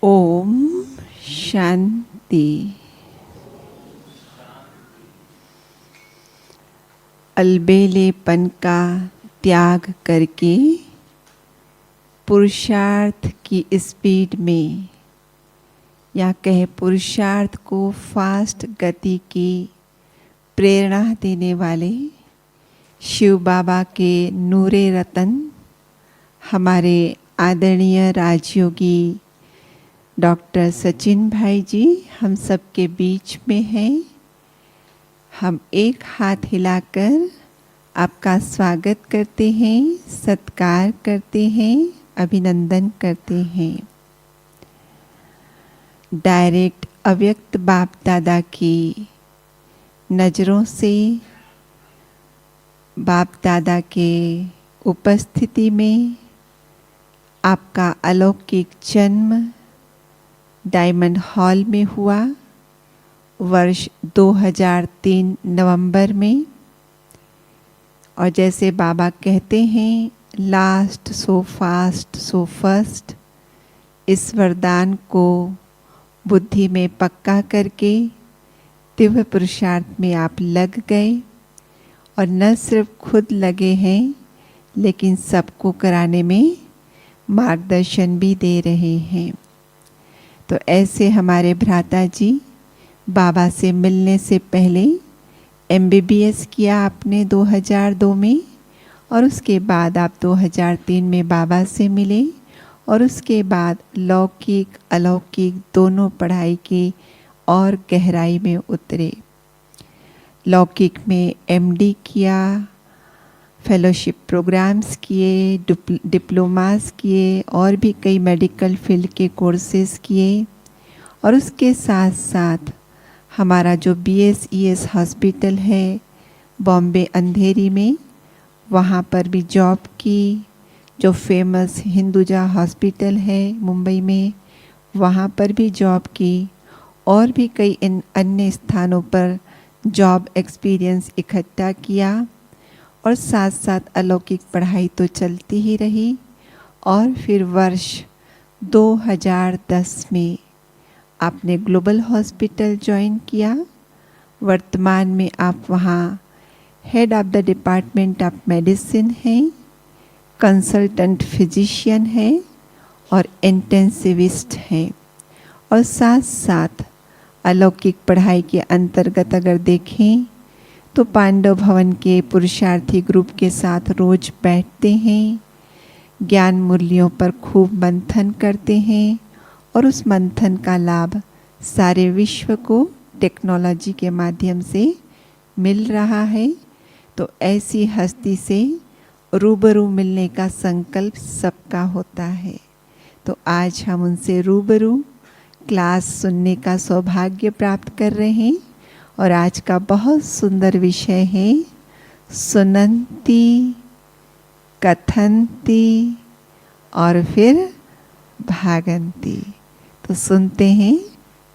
ओम शांति। अलबेलेपन का त्याग करके पुरुषार्थ की स्पीड में, या कहे पुरुषार्थ को फास्ट गति की प्रेरणा देने वाले शिव बाबा के नूरे रतन हमारे आदरणीय राजयोगी डॉक्टर सचिन भाई जी हम सबके बीच में हैं। हम एक हाथ हिलाकर आपका स्वागत करते हैं, सत्कार करते हैं, अभिनंदन करते हैं। डायरेक्ट अव्यक्त बाप दादा की नज़रों से बाप दादा के उपस्थिति में आपका अलौकिक जन्म डायमंड हॉल में हुआ वर्ष 2003 नवंबर में। और जैसे बाबा कहते हैं, last so fast so first, इस वरदान को बुद्धि में पक्का करके दिव्य पुरुषार्थ में आप लग गए, और न सिर्फ खुद लगे हैं लेकिन सबको कराने में मार्गदर्शन भी दे रहे हैं। तो ऐसे हमारे भ्राता जी बाबा से मिलने से पहले MBBS किया आपने 2002 में, और उसके बाद आप 2003 में बाबा से मिले, और उसके बाद लौकिक अलौकिक दोनों पढ़ाई के और गहराई में उतरे। लौकिक में MD किया, फेलोशिप प्रोग्राम्स किए, डिप्लोमास किए, और भी कई मेडिकल फील्ड के कोर्सेज किए। और उसके साथ साथ हमारा जो BSES हॉस्पिटल है बॉम्बे अंधेरी में, वहाँ पर भी जॉब की। जो फेमस हिंदुजा हॉस्पिटल है मुंबई में, वहाँ पर भी जॉब की, और भी कई अन्य स्थानों पर जॉब एक्सपीरियंस इकट्ठा किया। और साथ साथ अलौकिक पढ़ाई तो चलती ही रही। और फिर वर्ष 2010 में आपने ग्लोबल हॉस्पिटल ज्वाइन किया। वर्तमान में आप वहाँ head of the department of medicine हैं, कंसल्टेंट फिजिशियन हैं, और इंटेंसिविस्ट हैं। और साथ साथ अलौकिक पढ़ाई के अंतर्गत अगर देखें तो पांडव भवन के पुरुषार्थी ग्रुप के साथ रोज बैठते हैं, ज्ञान मूल्यों पर खूब मंथन करते हैं, और उस मंथन का लाभ सारे विश्व को टेक्नोलॉजी के माध्यम से मिल रहा है। तो ऐसी हस्ती से रूबरू मिलने का संकल्प सबका होता है। तो आज हम उनसे रूबरू क्लास सुनने का सौभाग्य प्राप्त कर रहे हैं। और आज का बहुत सुंदर विषय है सुनंती, कथंती और फिर भागंती। तो सुनते हैं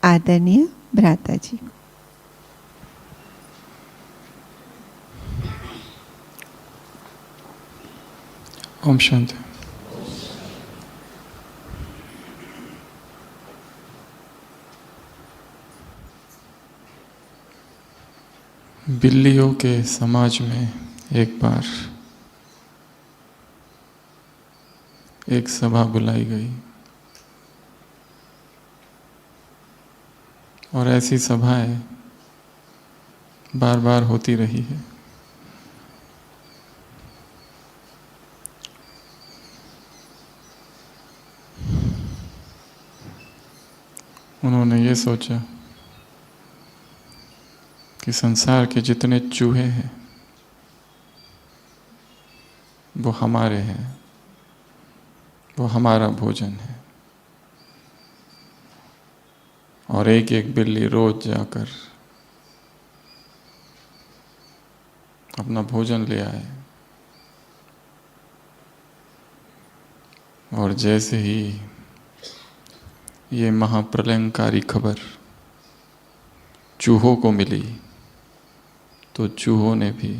आदरणीय भ्राता जी को। ओम शांति। बिल्लियों के समाज में एक बार एक सभा बुलाई गई, और ऐसी सभाएं बार बार होती रही है। उन्होंने ये सोचा कि संसार के जितने चूहे हैं वो हमारे हैं, वो हमारा भोजन है। और एक एक बिल्ली रोज जाकर अपना भोजन ले आए। और जैसे ही ये महाप्रलयंकारी खबर चूहों को मिली, तो चूहों ने भी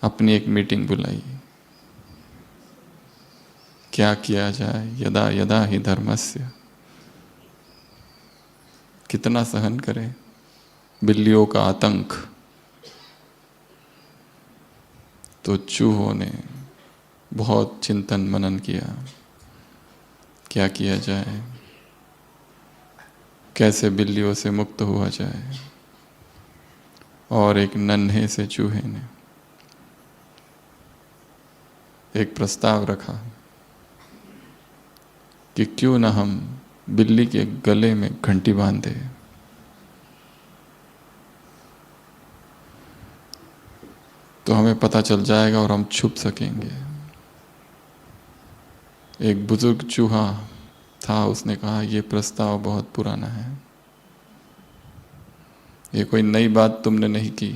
अपनी एक मीटिंग बुलाई। क्या किया जाए, यदा यदा ही धर्मस्य कितना सहन करें बिल्लियों का आतंक। तो चूहों ने बहुत चिंतन मनन किया, क्या किया जाए, कैसे बिल्लियों से मुक्त हुआ जाए। और एक नन्हे से चूहे ने एक प्रस्ताव रखा कि क्यों ना हम बिल्ली के गले में घंटी बांध दें। तो हमें पता चल जाएगा और हम छुप सकेंगे। एक बुजुर्ग चूहा था, उसने कहा ये प्रस्ताव बहुत पुराना है, ये कोई नई बात तुमने नहीं की।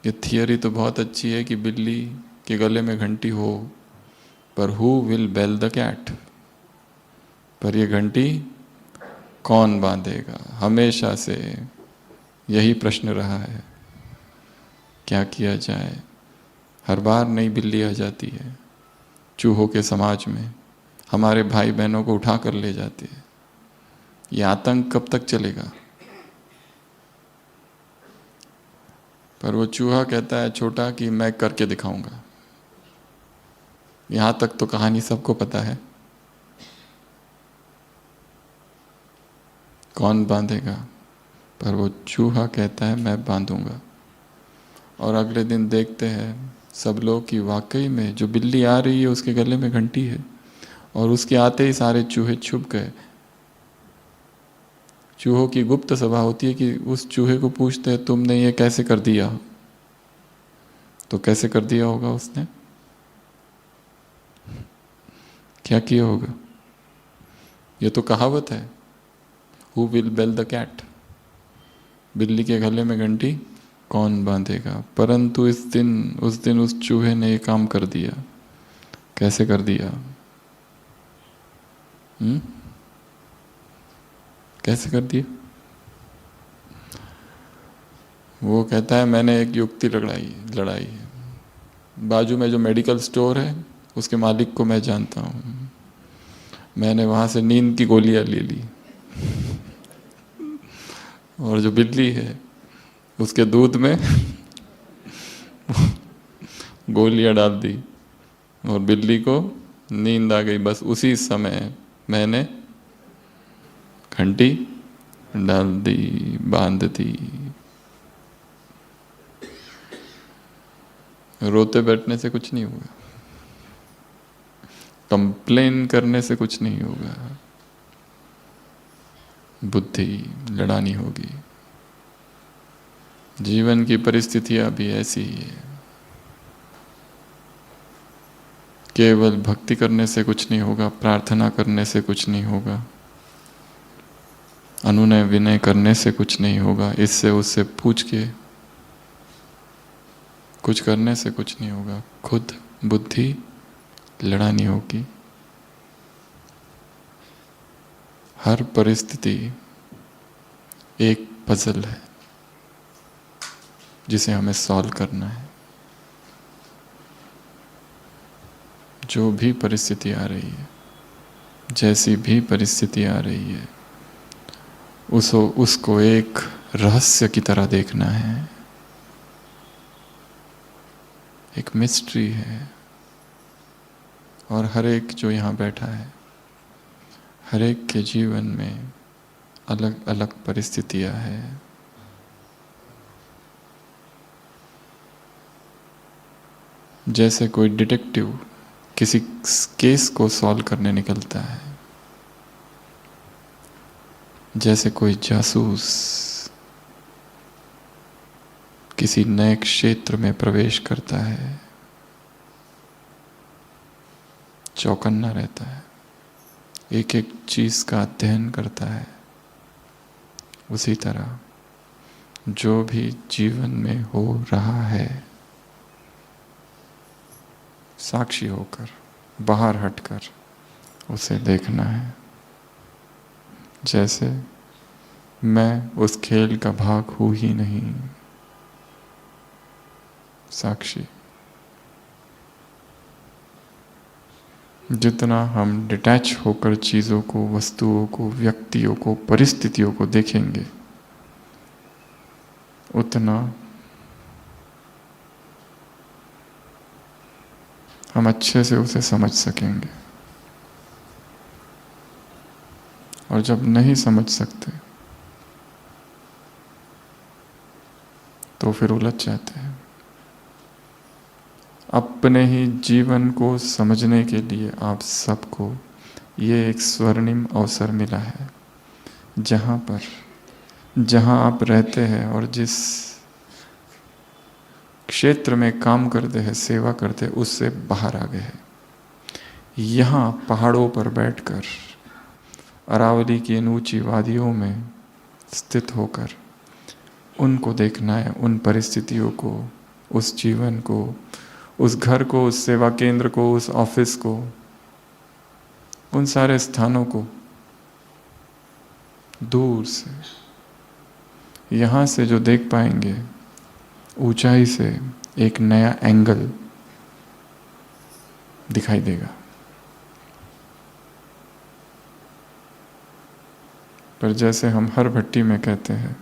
ये थियरी तो बहुत अच्छी है कि बिल्ली के गले में घंटी हो, पर who will bell the cat, पर ये घंटी कौन बांधेगा। हमेशा से यही प्रश्न रहा है, क्या किया जाए। हर बार नई बिल्ली आ जाती है चूहों के समाज में, हमारे भाई बहनों को उठा कर ले जाती है। ये आतंक कब तक चलेगा। पर वो चूहा कहता है छोटा कि मैं करके दिखाऊंगा। यहां तक तो कहानी सबको पता है, कौन बांधेगा। पर वो चूहा कहता है मैं बांधूंगा। और अगले दिन देखते हैं सब लोग कि वाकई में जो बिल्ली आ रही है उसके गले में घंटी है, और उसके आते ही सारे चूहे छुप गए। चूहों की गुप्त सभा होती है कि उस चूहे को पूछते हैं तुमने ये कैसे कर दिया। तो कैसे कर दिया होगा उसने, क्या किया होगा। ये तो कहावत है, who will bell the cat, बिल्ली के गले में घंटी कौन बांधेगा। परंतु उस दिन उस चूहे ने ये काम कर दिया। कैसे कर दिया। कैसे कर दिया। वो कहता है मैंने एक युक्ति लड़ाई है। बाजू में जो मेडिकल स्टोर है उसके मालिक को मैं जानता हूँ, मैंने वहाँ से नींद की गोलियाँ ले ली और जो बिल्ली है उसके दूध में गोलियां डाल दी और बिल्ली को नींद आ गई। बस उसी समय मैंने घंटी डाल दी, बांध दी। रोते बैठने से कुछ नहीं होगा, कंप्लेन करने से कुछ नहीं होगा, बुद्धि लड़ानी होगी। जीवन की परिस्थितियां भी ऐसी ही है। केवल भक्ति करने से कुछ नहीं होगा, प्रार्थना करने से कुछ नहीं होगा, अनुनय विनय करने से कुछ नहीं होगा, इससे उससे पूछ के कुछ करने से कुछ नहीं होगा। खुद बुद्धि लड़ानी होगी। हर परिस्थिति एक पजल है जिसे हमें सॉल्व करना है। जो भी परिस्थिति आ रही है, जैसी भी परिस्थिति आ रही है, उसको एक रहस्य की तरह देखना है, एक मिस्ट्री है। और हर एक जो यहाँ बैठा है, हर एक के जीवन में अलग अलग परिस्थितियां हैं। जैसे कोई डिटेक्टिव किसी केस को सॉल्व करने निकलता है, जैसे कोई जासूस किसी नए क्षेत्र में प्रवेश करता है, चौकन्ना रहता है, एक एक चीज का अध्ययन करता है, उसी तरह जो भी जीवन में हो रहा है, साक्षी होकर, बाहर हटकर उसे देखना है। जैसे मैं उस खेल का भाग हूँ ही नहीं, साक्षी। जितना हम डिटैच होकर चीज़ों को, वस्तुओं को, व्यक्तियों को, परिस्थितियों को देखेंगे, उतना हम अच्छे से उसे समझ सकेंगे। और जब नहीं समझ सकते तो फिर उलझ जाते हैं। अपने ही जीवन को समझने के लिए आप सबको ये एक स्वर्णिम अवसर मिला है, जहाँ आप रहते हैं और जिस क्षेत्र में काम करते हैं, सेवा करते हैं, उससे बाहर आ गए हैं। यहाँ पहाड़ों पर बैठकर अरावली की इन ऊंची वादियों में स्थित होकर उनको देखना है, उन परिस्थितियों को, उस जीवन को, उस घर को, उस सेवा केंद्र को, उस ऑफिस को, उन सारे स्थानों को दूर से। यहाँ से जो देख पाएंगे, ऊंचाई से एक नया एंगल दिखाई देगा। पर जैसे हम हर भट्टी में कहते हैं,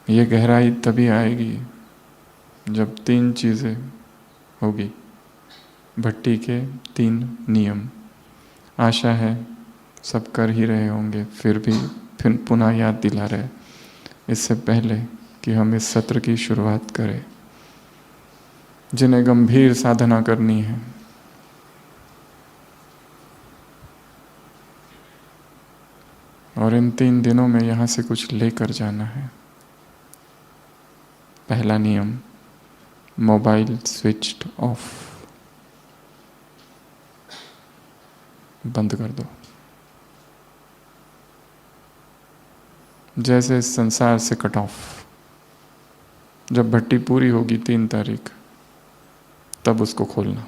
ये गहराई तभी आएगी जब 3 चीज़ें होगी। भट्टी के 3 नियम। आशा है सब कर ही रहे होंगे, फिर पुनः याद दिला रहे इससे पहले कि हम इस सत्र की शुरुआत करें। जिन्हें गंभीर साधना करनी है, और इन 3 दिनों में यहाँ से कुछ लेकर जाना है। पहला नियम, मोबाइल स्विच्ड ऑफ, बंद कर दो। जैसे इस संसार से कट ऑफ। जब भट्टी पूरी होगी 3 तारीख, तब उसको खोलना।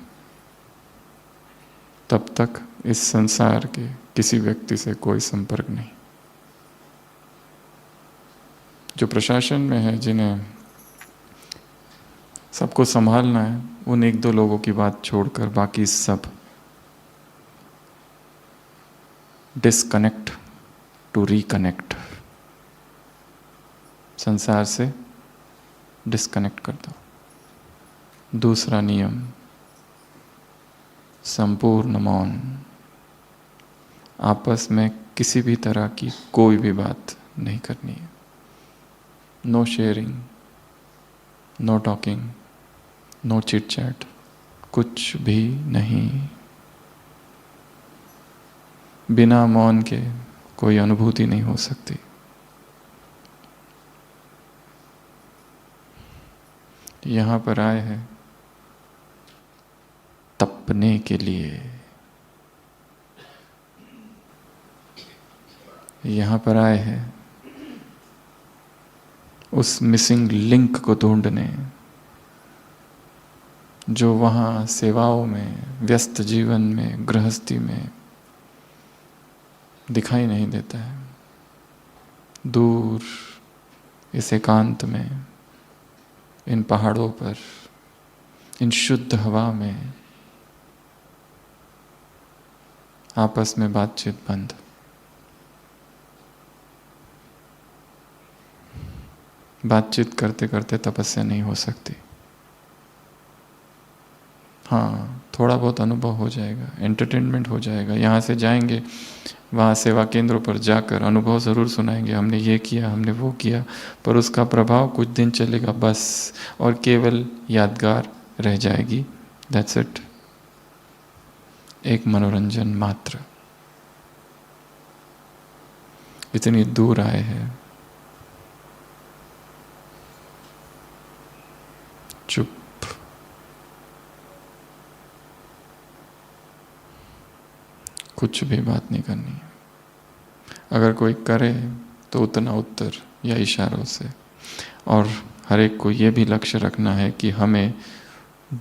तब तक इस संसार के किसी व्यक्ति से कोई संपर्क नहीं। जो प्रशासन में है, जिन्हें सबको संभालना है, उन 1-2 लोगों की बात छोड़कर बाकी सब डिस्कनेक्ट टू रिकनेक्ट। संसार से डिस्कनेक्ट कर दो। दूसरा नियम, संपूर्ण मौन। आपस में किसी भी तरह की कोई भी बात नहीं करनी है। No sharing, no talking, no chit chat, कुछ भी नहीं। बिना मौन के कोई अनुभूति नहीं हो सकती। यहाँ पर आए हैं तपने के लिए। यहाँ पर आए हैं उस मिसिंग लिंक को ढूंढने, जो वहाँ सेवाओं में, व्यस्त जीवन में, गृहस्थी में दिखाई नहीं देता है। दूर इस एकांत में, इन पहाड़ों पर, इन शुद्ध हवा में आपस में बातचीत बंद। बातचीत करते करते तपस्या नहीं हो सकती। हाँ, थोड़ा बहुत अनुभव हो जाएगा, एंटरटेनमेंट हो जाएगा। यहाँ से जाएंगे, वहाँ सेवा केंद्रों पर जाकर अनुभव ज़रूर सुनाएंगे, हमने ये किया, हमने वो किया, पर उसका प्रभाव कुछ दिन चलेगा बस, और केवल यादगार रह जाएगी। That's it. एक मनोरंजन मात्र। इतनी दूर आए हैं, चुप। कुछ भी बात नहीं करनी है। अगर कोई करे तो उतना उत्तर या इशारों से। और हर एक को ये भी लक्ष्य रखना है कि हमें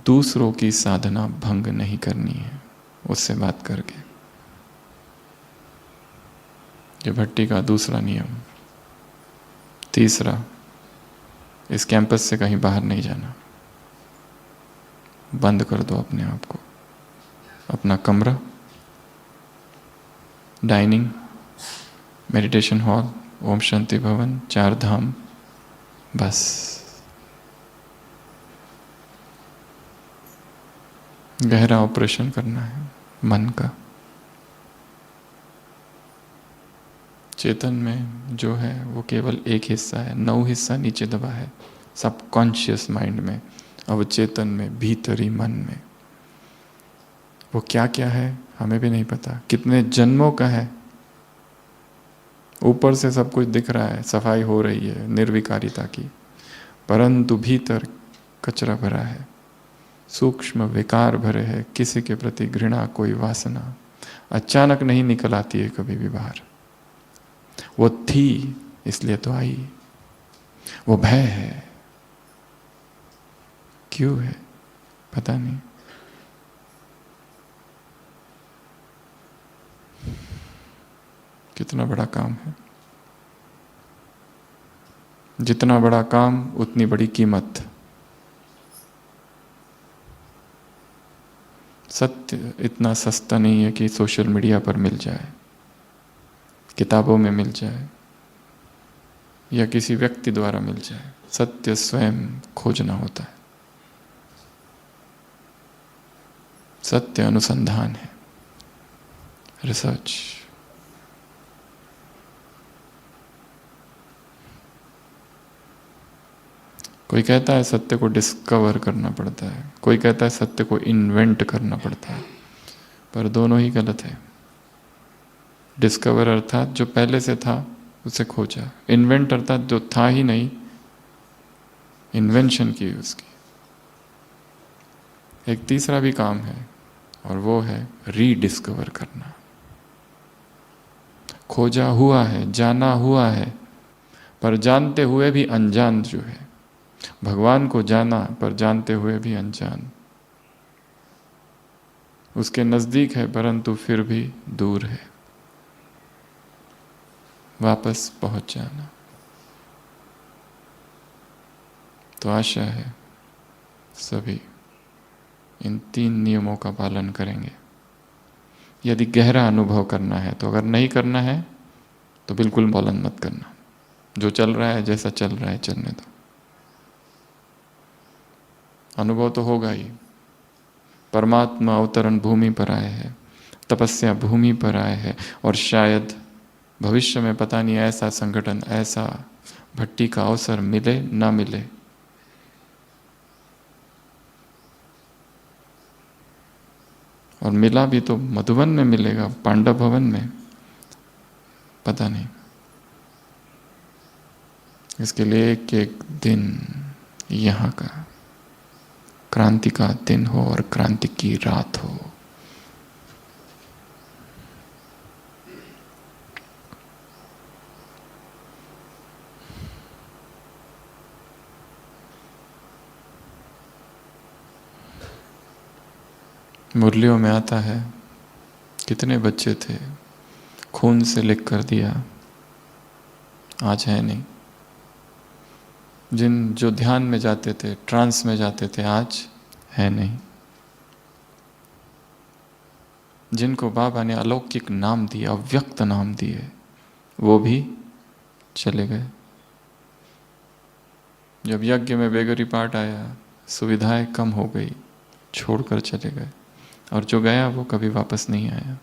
दूसरों की साधना भंग नहीं करनी है उससे बात करके। ये भट्टी का दूसरा नियम। तीसरा, इस कैंपस से कहीं बाहर नहीं जाना। बंद कर दो अपने आप को। अपना कमरा, dining, meditation hall, Om Shanti भवन, 4 धाम, बस। गहरा ऑपरेशन करना है मन का। चेतन में जो है वो केवल एक हिस्सा है, 9 हिस्सा नीचे दबा है सब कॉन्शियस माइंड में। अब चेतन में, भीतरी मन में वो क्या क्या है हमें भी नहीं पता, कितने जन्मों का है। ऊपर से सब कुछ दिख रहा है, सफाई हो रही है निर्विकारिता की, परंतु भीतर कचरा भरा है, सूक्ष्म विकार भरे हैं, किसी के प्रति घृणा, कोई वासना अचानक नहीं निकल आती है कभी भी बाहर। वो थी इसलिए तो आई। वो भय है, क्यों है पता नहीं। कितना बड़ा काम है, जितना बड़ा काम उतनी बड़ी कीमत। सत्य इतना सस्ता नहीं है कि सोशल मीडिया पर मिल जाए, किताबों में मिल जाए या किसी व्यक्ति द्वारा मिल जाए। सत्य स्वयं खोजना होता है। सत्य अनुसंधान है, रिसर्च। कोई कहता है सत्य को डिस्कवर करना पड़ता है, कोई कहता है सत्य को इन्वेंट करना पड़ता है, पर दोनों ही गलत है। डिस्कवर अर्थात जो पहले से था उसे खोजा, इन्वेंट अर्थात जो था ही नहीं, इन्वेंशन की उसकी। एक तीसरा भी काम है और वो है रीडिस्कवर करना। खोजा हुआ है, जाना हुआ है, पर जानते हुए भी अनजान जो है। भगवान को जाना पर जानते हुए भी अनजान। उसके नजदीक है परंतु फिर भी दूर है। वापस पहुंच जाना। तो आशा है सभी इन 3 नियमों का पालन करेंगे। यदि गहरा अनुभव करना है तो, अगर नहीं करना है तो बिल्कुल पालन मत करना। जो चल रहा है, जैसा चल रहा है चलने दो। अनुभव तो होगा ही। परमात्मा अवतरण भूमि पर आए हैं, तपस्या भूमि पर आए हैं, और शायद भविष्य में पता नहीं ऐसा संगठन, ऐसा भट्टी का अवसर मिले ना मिले। और मिला भी तो मधुबन में मिलेगा, पांडव भवन में पता नहीं। इसके लिए एक एक दिन यहाँ का क्रांति का दिन हो और क्रांति की रात हो। मुरलियों में आता है कितने बच्चे थे, खून से लिख कर दिया, आज है नहीं। जो ध्यान में जाते थे, ट्रांस में जाते थे, आज है नहीं। जिनको बाबा ने अलौकिक नाम दिए, अव्यक्त नाम दिए, वो भी चले गए। जब यज्ञ में बेगरी पाठ आया, सुविधाएं कम हो गई, छोड़कर चले गए। और जो गया वो कभी वापस नहीं आया।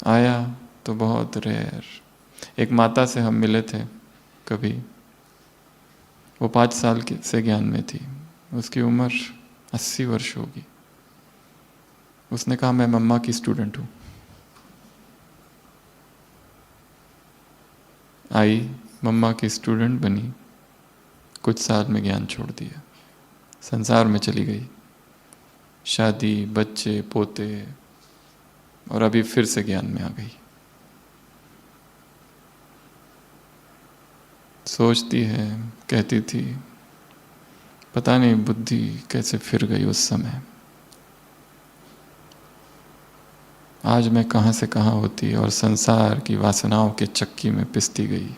आया तो बहुत रेयर। एक माता से हम मिले थे कभी, वो 5 साल से ज्ञान में थी, उसकी उम्र 80 वर्ष होगी। उसने कहा मैं मम्मा की स्टूडेंट हूँ। आई, मम्मा की स्टूडेंट बनी, कुछ साल में ज्ञान छोड़ दिया, संसार में चली गई। शादी, बच्चे, पोते, और अभी फिर से ज्ञान में आ गई। सोचती है, कहती थी, पता नहीं बुद्धि कैसे फिर गई उस समय। आज मैं कहाँ से कहाँ होती और संसार की वासनाओं के चक्की में पिसती गई।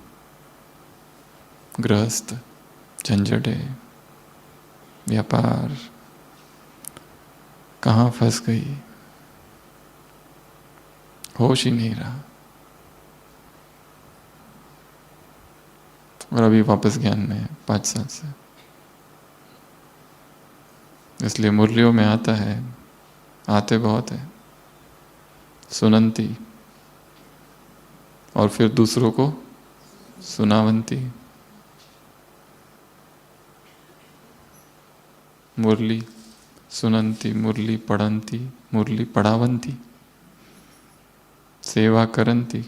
गृहस्थ, झंझटें, व्यापार, कहाँ फंस गई, होश ही नहीं रहा, और अभी वापस ज्ञान में है 5 साल से। इसलिए मुरलियों में आता है, आते बहुत है, सुनंती, और फिर दूसरों को सुनावंती। मुरली सुनंती, मुरली पढ़ंती, मुरली पढ़ावंती, सेवा करंती,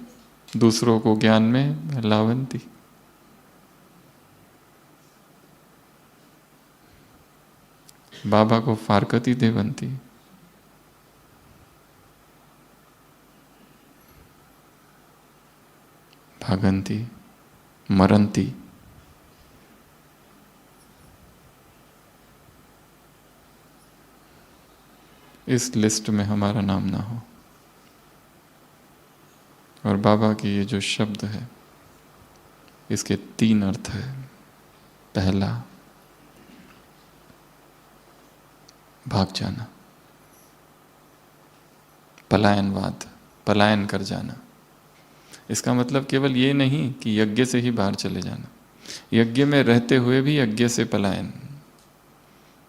दूसरों को ज्ञान में लावंती। बाबा को फारकती देवंती। भागंती, मरंती। इस लिस्ट में हमारा नाम ना हो। और बाबा की ये जो शब्द है, इसके 3 अर्थ है। पहला, भाग जाना, पलायनवाद, पलायन कर जाना। इसका मतलब केवल ये नहीं कि यज्ञ से ही बाहर चले जाना, यज्ञ में रहते हुए भी यज्ञ से पलायन,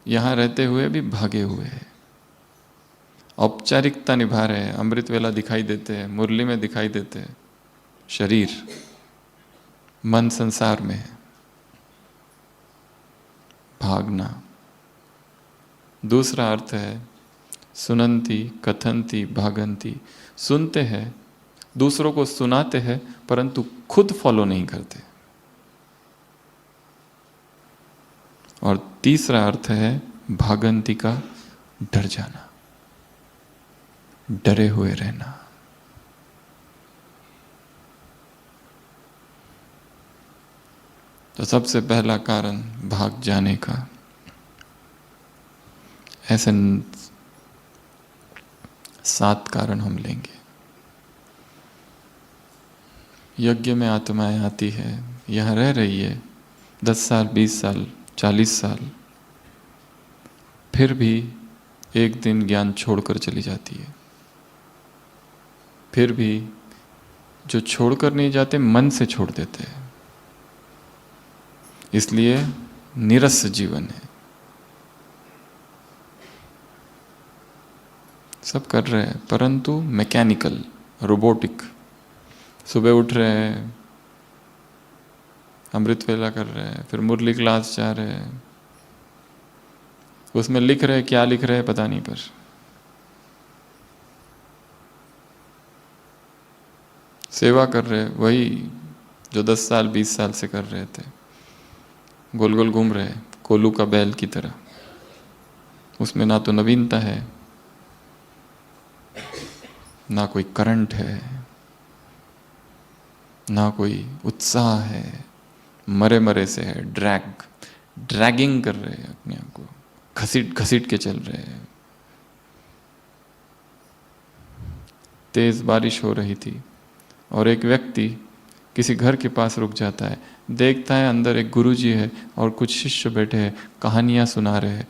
यहां रहते हुए भी भागे हुए है। औपचारिकता निभा रहे हैं, अमृत वेला दिखाई देते हैं, मुरली में दिखाई देते हैं, शरीर मन संसार में है, भागना। दूसरा अर्थ है सुनंती, कथंती, भागंती। सुनते हैं, दूसरों को सुनाते हैं, परंतु खुद फॉलो नहीं करते। और तीसरा अर्थ है भागंती का, डर जाना, डरे हुए रहना। तो सबसे पहला कारण भाग जाने का, ऐसे 7 कारण हम लेंगे। यज्ञ में आत्माएं आती है, यहाँ रह रही है 10 साल, 20 साल, 40 साल, फिर भी एक दिन ज्ञान छोड़कर चली जाती है। फिर भी जो छोड़कर नहीं जाते, मन से छोड़ देते हैं। इसलिए निरस जीवन है। सब कर रहे हैं, परंतु मैकेनिकल, रोबोटिक। सुबह उठ रहे हैं, अमृत वेला कर रहे हैं, फिर मुरली क्लास जा रहे हैं, उसमें लिख रहे हैं, क्या लिख रहे हैं पता नहीं, पर सेवा कर रहे हैं वही जो 10 साल 20 साल से कर रहे थे। गोल गोल घूम रहे हैं, कोलू का बैल की तरह। उसमें ना तो नवीनता है, ना कोई करंट है, ना कोई उत्साह है, मरे मरे से है। ड्रैगिंग कर रहे हैं अपने आप को, घसीट घसीट के चल रहे हैं। तेज बारिश हो रही थी और एक व्यक्ति किसी घर के पास रुक जाता है, देखता है अंदर एक गुरुजी है और कुछ शिष्य बैठे हैं, कहानियां सुना रहे हैं।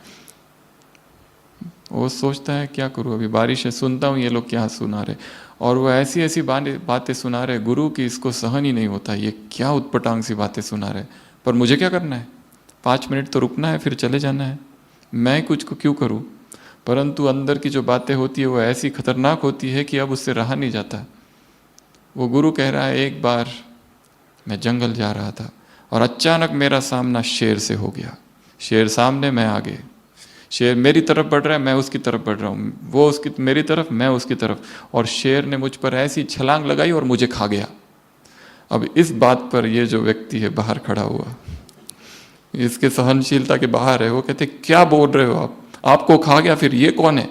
वो सोचता है क्या करूं, अभी बारिश है, सुनता हूं ये लोग क्या सुना रहे। और वो ऐसी ऐसी बातें सुना रहे गुरु की इसको सहन ही नहीं होता, ये क्या उत्पटांग सी बातें सुना रहे। पर मुझे क्या करना है, 5 मिनट तो रुकना है, फिर चले जाना है, मैं कुछ को क्यों करूं। परंतु अंदर की जो बातें होती है वो ऐसी खतरनाक होती है कि अब उससे रहा नहीं जाता। वो गुरु कह रहा है, एक बार मैं जंगल जा रहा था और अचानक मेरा सामना शेर से हो गया। शेर सामने, मैं आगे। शेर मेरी तरफ बढ़ रहा है, मैं उसकी तरफ बढ़ रहा हूँ, वो उसकी मेरी तरफ, मैं उसकी तरफ, और शेर ने मुझ पर ऐसी छलांग लगाई और मुझे खा गया। अब इस बात पर ये जो व्यक्ति है बाहर खड़ा हुआ, इसके सहनशीलता के बाहर है, वो कहते क्या बोल रहे हो आप, आपको खा गया, फिर ये कौन है,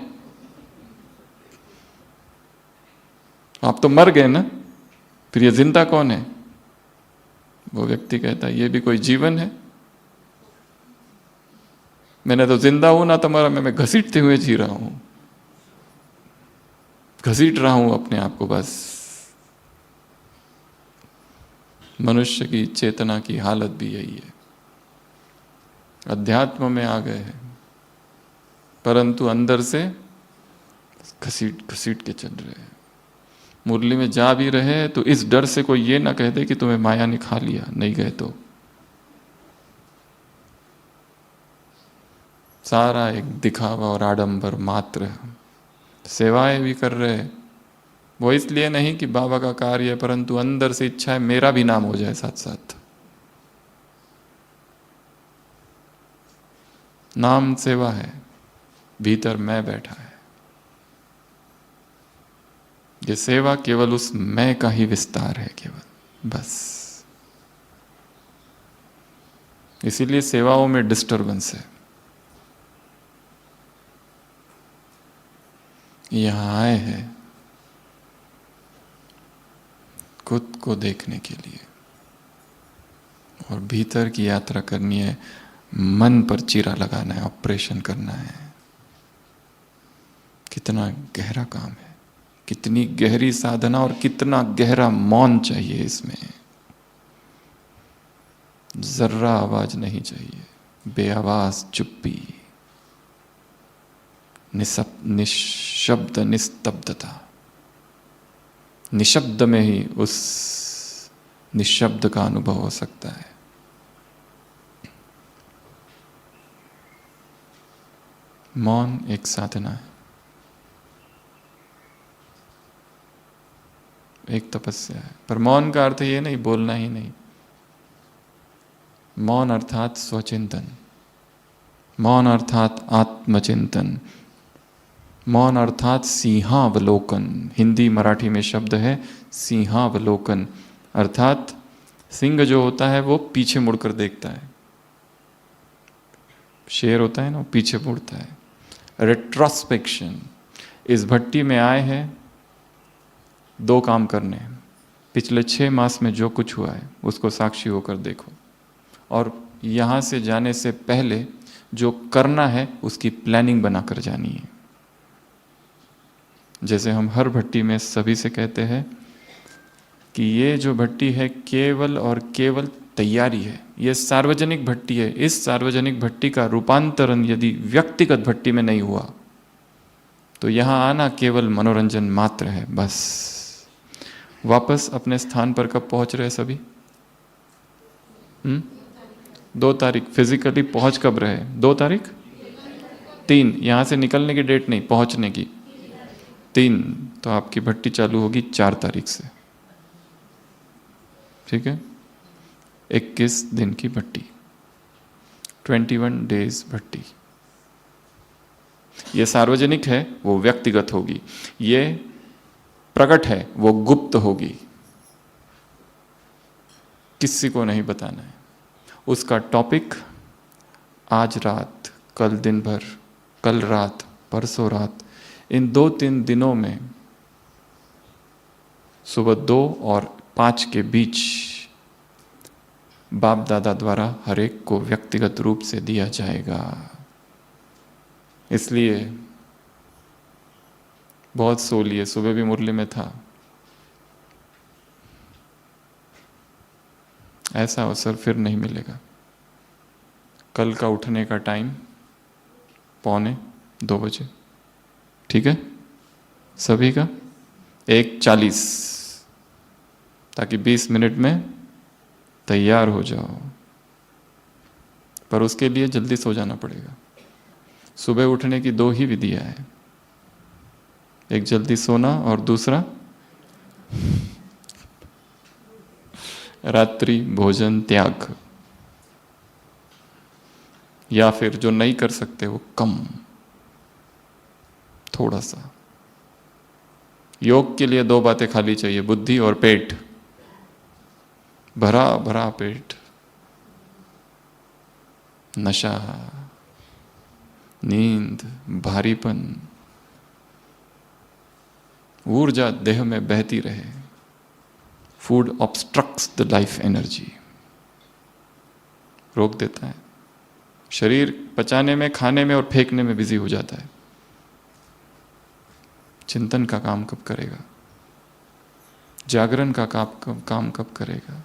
आप तो मर गए ना, फिर ये जिंदा कौन है। वो व्यक्ति कहता है ये भी कोई जीवन है, मैंने तो जिंदा हूं ना, तुम्हारा मैं घसीटते हुए जी रहा हूं, घसीट रहा हूं अपने आप को बस। मनुष्य की चेतना की हालत भी यही है। अध्यात्म में आ गए हैं, परंतु अंदर से घसीट घसीट के चल रहे हैं। मुरली में जा भी रहे तो इस डर से कोई ये ना कह दे कि तुम्हें माया ने खा लिया, नहीं गए तो। सारा एक दिखावा और आडंबर मात्र। सेवाएं भी कर रहे हैं वो इसलिए नहीं कि बाबा का कार्य है, परंतु अंदर से इच्छा है मेरा भी नाम हो जाए साथ साथ। नाम सेवा है, भीतर मैं बैठा है। ये सेवा केवल उस मैं का ही विस्तार है, केवल बस। इसीलिए सेवाओं में डिस्टरबेंस है। यहां आए हैं खुद को देखने के लिए और भीतर की यात्रा करनी है, मन पर चीरा लगाना है, ऑपरेशन करना है। कितना गहरा काम है, कितनी गहरी साधना और कितना गहरा मौन चाहिए इसमें। जर्रा आवाज नहीं चाहिए, बेआवाज चुप्पी, निशब्द निस्तब्धता। निशब्द में ही उस निशब्द का अनुभव हो सकता है। मौन एक साधना है, एक तपस्या है। पर मौन का अर्थ ये नहीं बोलना ही नहीं। मौन अर्थात स्वचिंतन, मौन अर्थात आत्मचिंतन, मौन अर्थात सिंहावलोकन। हिंदी मराठी में शब्द है सिंहावलोकन, अर्थात सिंह जो होता है वो पीछे मुड़कर देखता है। शेर होता है ना, वो पीछे मुड़ता है। रेट्रोस्पेक्शन। इस भट्टी में आए हैं दो काम करने। पिछले 6 मास में जो कुछ हुआ है उसको साक्षी होकर देखो, और यहाँ से जाने से पहले जो करना है उसकी प्लानिंग बनाकर जानी है। जैसे हम हर भट्टी में सभी से कहते हैं कि ये जो भट्टी है केवल और केवल तैयारी है, ये सार्वजनिक भट्टी है। इस सार्वजनिक भट्टी का रूपांतरण यदि व्यक्तिगत भट्टी में नहीं हुआ तो यहाँ आना केवल मनोरंजन मात्र है, बस। वापस अपने स्थान पर कब पहुंच रहे सभी? 2 तारीख फिजिकली पहुंच कब रहे? 2 तारीख 3, यहाँ से निकलने की डेट नहीं, पहुंचने की 3। तो आपकी भट्टी चालू होगी 4 तारीख से, ठीक है? 21 दिन की भट्टी, 21 डेज भट्टी। ये सार्वजनिक है, वो व्यक्तिगत होगी। ये प्रकट है, वो गुप्त होगी, किसी को नहीं बताना है। उसका टॉपिक आज रात, कल दिन भर, कल रात, परसों रात, इन 2-3 दिनों में सुबह 2 और 5 के बीच बाप दादा द्वारा हर एक को व्यक्तिगत रूप से दिया जाएगा। इसलिए बहुत सो लिए। सुबह भी मुरली में था। ऐसा अवसर फिर नहीं मिलेगा। कल का उठने का टाइम 1:45 बजे, ठीक है? सभी का 1:40, ताकि 20 मिनट में तैयार हो जाओ। पर उसके लिए जल्दी सो जाना पड़ेगा। सुबह उठने की 2 ही विधियां हैं, एक जल्दी सोना और दूसरा रात्रि भोजन त्याग, या फिर जो नहीं कर सकते वो कम, थोड़ा सा। योग के लिए 2 बातें खाली चाहिए, बुद्धि और पेट। भरा भरा पेट, नशा, नींद, भारीपन, ऊर्जा देह में बहती रहे। Food obstructs the life energy, रोक देता है। शरीर पचाने में, खाने में और फेंकने में बिजी हो जाता है। चिंतन का काम कब करेगा? जागरण का काम कब करेगा?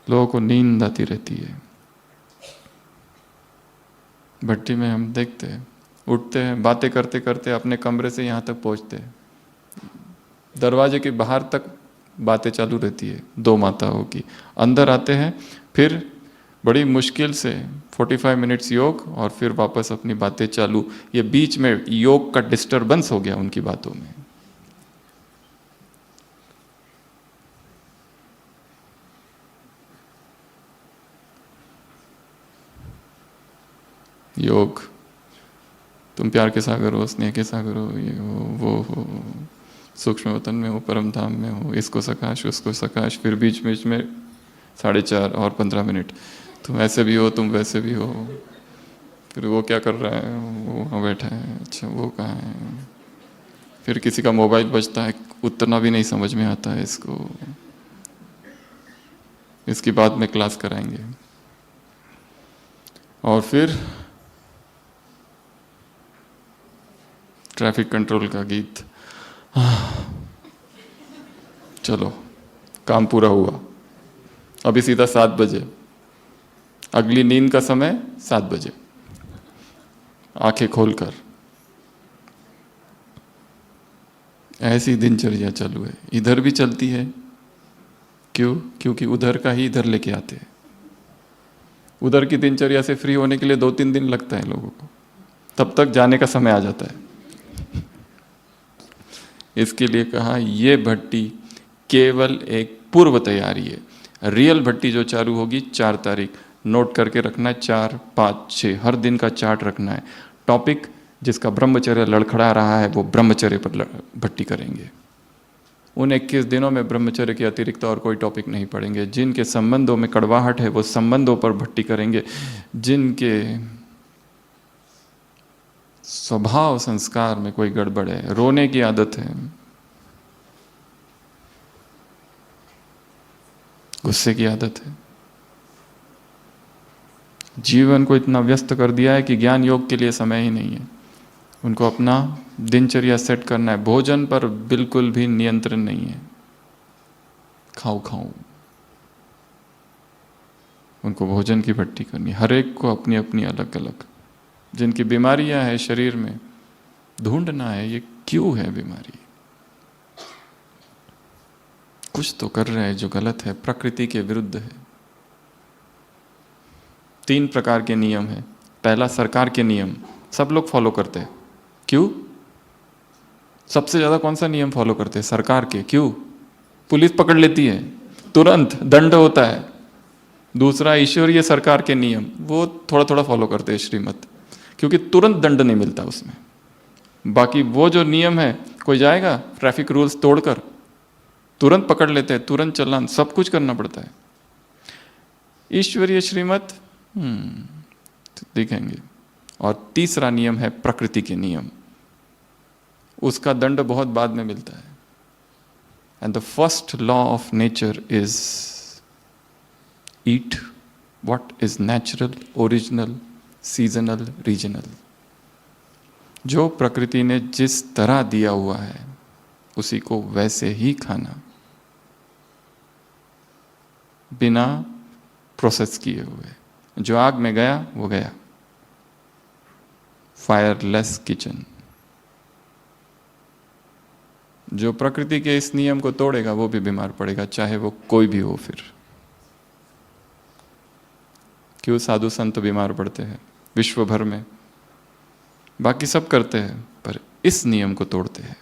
लोगों को नींद आती रहती है। भट्टी में हम देखते हैं उठते हैं, बातें करते करते अपने कमरे से यहाँ तक पहुँचते हैं, दरवाजे के बाहर तक बातें चालू रहती है दो माताओं की। अंदर आते हैं, फिर बड़ी मुश्किल से 45 मिनट्स योग और फिर वापस अपनी बातें चालू। ये बीच में योग का डिस्टरबेंस हो गया उनकी बातों में। योग, तुम प्यार के सागर हो, स्नेह के सागर हो, ये हो वो हो, सूक्ष्म वतन में हो, परम धाम में हो, इसको सकाश उसको सकाश, फिर बीच बीच में 4.5 और 15 मिनट तुम ऐसे भी हो, तुम वैसे भी हो, फिर वो क्या कर रहा है, वो वहाँ बैठा है, अच्छा वो कहाँ है, फिर किसी का मोबाइल बजता है, उतना भी नहीं समझ में आता है इसको, इसकी बाद में क्लास कराएंगे। और फिर ट्रैफिक कंट्रोल का गीत, चलो काम पूरा हुआ, अभी सीधा 7 बजे, अगली नींद का समय 7 बजे, आंखें खोलकर। ऐसी दिनचर्या चालू है, इधर भी चलती है। क्यों? क्योंकि उधर का ही इधर लेके आते हैं। उधर की दिनचर्या से फ्री होने के लिए 2-3 दिन लगता है लोगों को, तब तक जाने का समय आ जाता है। इसके लिए कहा ये भट्टी केवल एक पूर्व तैयारी है। रियल भट्टी जो चालू होगी 4 तारीख, नोट करके रखना है, 4, 5, 6 हर दिन का चार्ट रखना है। टॉपिक जिसका ब्रह्मचर्य लड़खड़ा रहा है वो ब्रह्मचर्य पर भट्टी करेंगे। उन 21 दिनों में ब्रह्मचर्य के अतिरिक्त और कोई टॉपिक नहीं पढ़ेंगे। जिनके संबंधों में कड़वाहट है वो संबंधों पर भट्टी करेंगे। जिनके स्वभाव संस्कार में कोई गड़बड़ है, रोने की आदत है, गुस्से की आदत है, जीवन को इतना व्यस्त कर दिया है कि ज्ञान योग के लिए समय ही नहीं है, उनको अपना दिनचर्या सेट करना है। भोजन पर बिल्कुल भी नियंत्रण नहीं है, खाओ खाओ, उनको भोजन की भट्टी करनी। हर एक को अपनी अपनी अलग अलग, जिनकी बीमारियां हैं शरीर में, ढूंढना है ये क्यों है बीमारी, कुछ तो कर रहे हैं जो गलत है, प्रकृति के विरुद्ध है। 3 प्रकार के नियम है। पहला सरकार के नियम, सब लोग फॉलो करते हैं। क्यों? सबसे ज्यादा कौन सा नियम फॉलो करते हैं? सरकार के। क्यों? पुलिस पकड़ लेती है, तुरंत दंड होता है। दूसरा ईश्वरीय सरकार के नियम, वो थोड़ा थोड़ा फॉलो करते हैं श्रीमत, क्योंकि तुरंत दंड नहीं मिलता उसमें। बाकी वो जो नियम है, कोई जाएगा ट्रैफिक रूल्स तोड़कर, तुरंत पकड़ लेते हैं, तुरंत चालान, सब कुछ करना पड़ता है। ईश्वरीय श्रीमत दिखेंगे। और तीसरा नियम है प्रकृति के नियम, उसका दंड बहुत बाद में मिलता है। And the first law of nature is eat what is natural, original, seasonal, regional. जो प्रकृति ने जिस तरह दिया हुआ है उसी को वैसे ही खाना, बिना प्रोसेस किए हुए। जो आग में गया वो गया, फायरलेस किचन। जो प्रकृति के इस नियम को तोड़ेगा वो भी बीमार पड़ेगा, चाहे वो कोई भी हो। फिर क्यों साधु संत बीमार पड़ते हैं विश्व भर में? बाकी सब करते हैं पर इस नियम को तोड़ते हैं,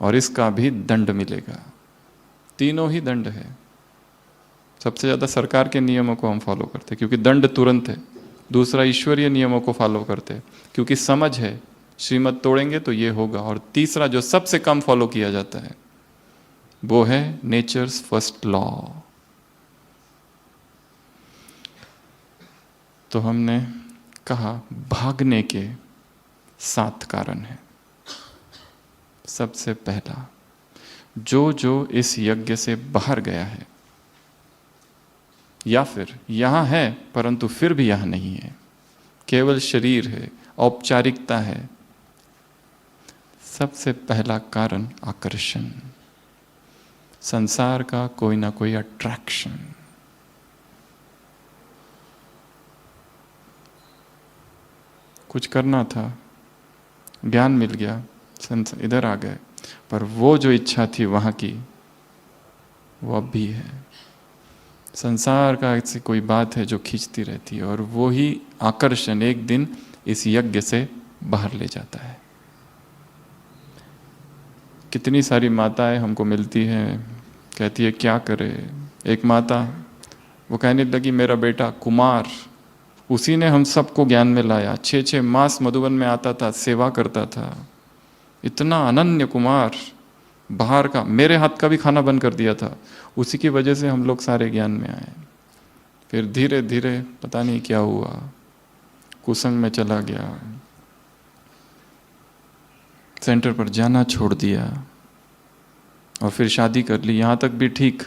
और इसका भी दंड मिलेगा। तीनों ही दंड है। सबसे ज्यादा सरकार के नियमों को हम फॉलो करते हैं क्योंकि दंड तुरंत है। दूसरा ईश्वरीय नियमों को फॉलो करते हैं क्योंकि समझ है श्रीमत तोड़ेंगे तो ये होगा। और तीसरा जो सबसे कम फॉलो किया जाता है वो है नेचर्स फर्स्ट लॉ। तो हमने कहा भागने के 7 कारण हैं। सबसे पहला, जो इस यज्ञ से बाहर गया है या फिर यहां है परंतु फिर भी यहां नहीं है, केवल शरीर है, औपचारिकता है। सबसे पहला कारण आकर्षण, संसार का कोई ना कोई अट्रैक्शन। कुछ करना था, ज्ञान मिल गया, इधर आ गए, पर वो जो इच्छा थी वहाँ की, वो अब भी है। संसार का ऐसी कोई बात है जो खींचती रहती है, और वो ही आकर्षण एक दिन इस यज्ञ से बाहर ले जाता है। कितनी सारी माताएं हमको मिलती हैं, कहती है क्या करे। एक माता वो कहने लगी, मेरा बेटा कुमार, उसी ने हम सबको ज्ञान में लाया, 6-6 मास मधुबन में आता था, सेवा करता था, इतना अनन्य कुमार, बाहर का मेरे हाथ का भी खाना बंद कर दिया था, उसी की वजह से हम लोग सारे ज्ञान में आए। फिर धीरे धीरे पता नहीं क्या हुआ, कुसंग में चला गया, सेंटर पर जाना छोड़ दिया, और फिर शादी कर ली, यहाँ तक भी ठीक,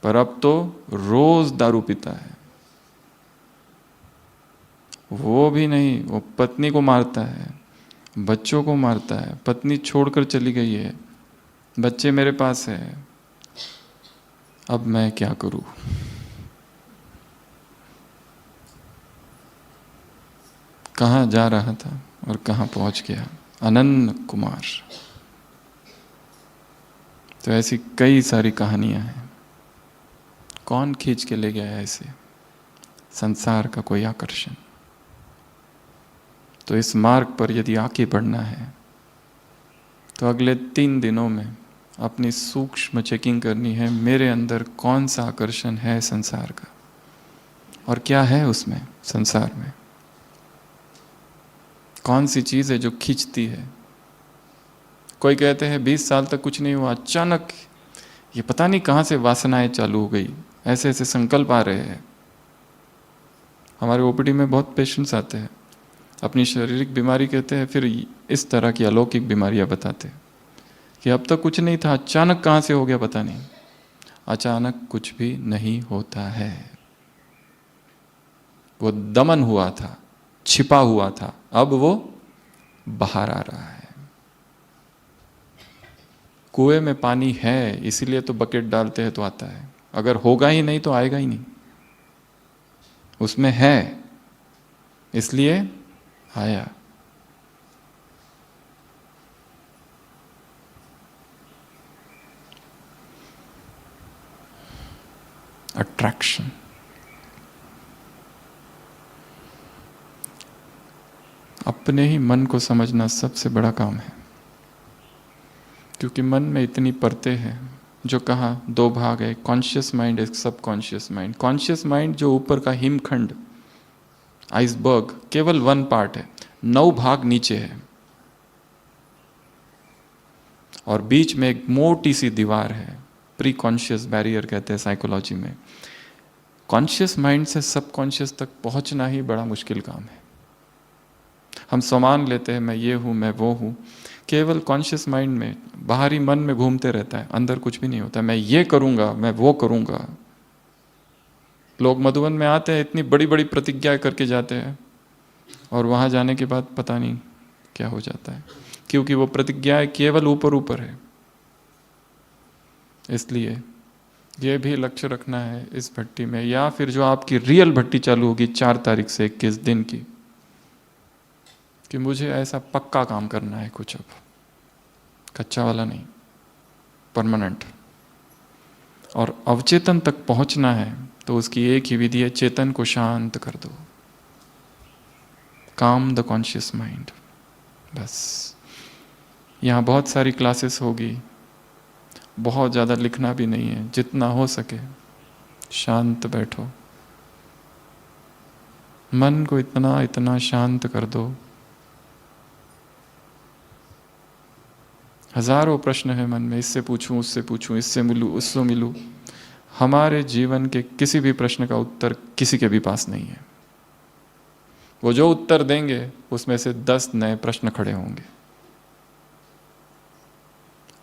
पर अब तो रोज दारू पीता है। वो भी नहीं, वो पत्नी को मारता है, बच्चों को मारता है, पत्नी छोड़कर चली गई है, बच्चे मेरे पास है, अब मैं क्या करूं। कहाँ जा रहा था और कहाँ पहुंच गया, अनन्य कुमार। तो ऐसी कई सारी कहानियां हैं। कौन खींच के ले गया है ऐसे? संसार का कोई आकर्षण। तो इस मार्ग पर यदि आगे बढ़ना है तो अगले 3 दिनों में अपनी सूक्ष्म चेकिंग करनी है, मेरे अंदर कौन सा आकर्षण है संसार का, और क्या है उसमें, संसार में कौन सी चीज़ है जो खींचती है। कोई कहते हैं 20 साल तक कुछ नहीं हुआ, अचानक ये पता नहीं कहाँ से वासनाएं चालू हो गई, ऐसे ऐसे संकल्प आ रहे हैं। हमारे ओपीडी में बहुत पेशेंट्स आते हैं, अपनी शारीरिक बीमारी कहते हैं, फिर इस तरह की अलौकिक बीमारियां बताते हैं कि अब तक कुछ नहीं था, अचानक कहाँ से हो गया पता नहीं। अचानक कुछ भी नहीं होता है, वो दमन हुआ था, छिपा हुआ था, अब वो बाहर आ रहा है। कुएं में पानी है इसीलिए तो बकेट डालते हैं तो आता है, अगर होगा ही नहीं तो आएगा ही नहीं। उसमें है इसलिए आया। अट्रैक्शन। अपने ही मन को समझना सबसे बड़ा काम है, क्योंकि मन में इतनी परतें हैं। जो कहा 2 भाग है, कॉन्शियस माइंड, एक सब कॉन्शियस माइंड। कॉन्शियस माइंड जो ऊपर का हिमखंड, आइसबर्ग, केवल 1 पार्ट है, 9 भाग नीचे है, और बीच में एक मोटी सी दीवार है, प्री कॉन्शियस बैरियर कहते हैं साइकोलॉजी में। कॉन्शियस माइंड से सब कॉन्शियस तक पहुंचना ही बड़ा मुश्किल काम है। हम सामान लेते हैं, मैं ये हूँ, मैं वो हूँ, केवल कॉन्शियस माइंड में, बाहरी मन में घूमते रहता है, अंदर कुछ भी नहीं होता। मैं ये करूँगा, मैं वो करूँगा। लोग मधुबन में आते हैं, इतनी बड़ी बड़ी प्रतिज्ञा करके जाते हैं, और वहाँ जाने के बाद पता नहीं क्या हो जाता है, क्योंकि वो प्रतिज्ञाएं केवल ऊपर ऊपर है। इसलिए ये भी लक्ष्य रखना है इस भट्टी में, या फिर जो आपकी रियल भट्टी चालू होगी 4 तारीख से 21 दिन की, कि मुझे ऐसा पक्का काम करना है कुछ, अब कच्चा वाला नहीं, परमानेंट। और अवचेतन तक पहुंचना है तो उसकी एक ही विधि है, चेतन को शांत कर दो, काम द कॉन्शियस माइंड। बस यहाँ बहुत सारी क्लासेस होगी, बहुत ज़्यादा लिखना भी नहीं है, जितना हो सके शांत बैठो, मन को इतना इतना शांत कर दो। हजारों प्रश्न है मन में, इससे पूछूं, उससे पूछूं, इससे मिलूं, उससे मिलूं। हमारे जीवन के किसी भी प्रश्न का उत्तर किसी के भी पास नहीं है। वो जो उत्तर देंगे उसमें से 10 नए प्रश्न खड़े होंगे।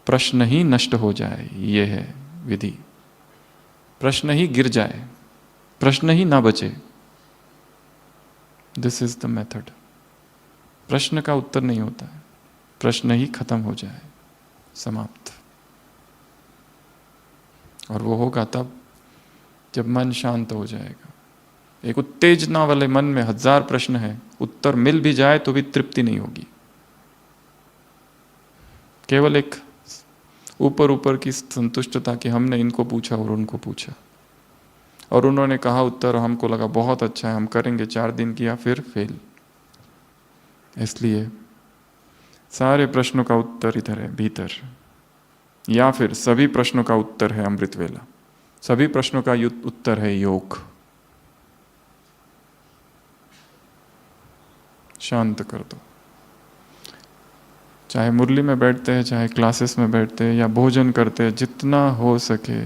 प्रश्न ही नष्ट हो जाए, ये है विधि। प्रश्न ही गिर जाए, प्रश्न ही ना बचे, दिस इज द मेथड। प्रश्न का उत्तर नहीं होता है, प्रश्न ही खत्म हो जाए, समाप्त। और वो होगा तब जब मन शांत हो जाएगा, एक उत्तेजना वाले मन में 1000 प्रश्न है, उत्तर मिल भी जाए तो भी तृप्ति नहीं होगी। केवल एक ऊपर ऊपर की संतुष्टता कि हमने इनको पूछा और उनको पूछा और उन्होंने कहा उत्तर, हमको लगा बहुत अच्छा है, हम करेंगे, 4 दिन किया फिर फेल। इसलिए सारे प्रश्नों का उत्तर इधर है भीतर, या फिर सभी प्रश्नों का उत्तर है अमृत वेला, सभी प्रश्नों का उत्तर है योग। शांत कर दो। चाहे मुरली में बैठते हैं, चाहे क्लासेस में बैठते हैं या भोजन करते हैं, जितना हो सके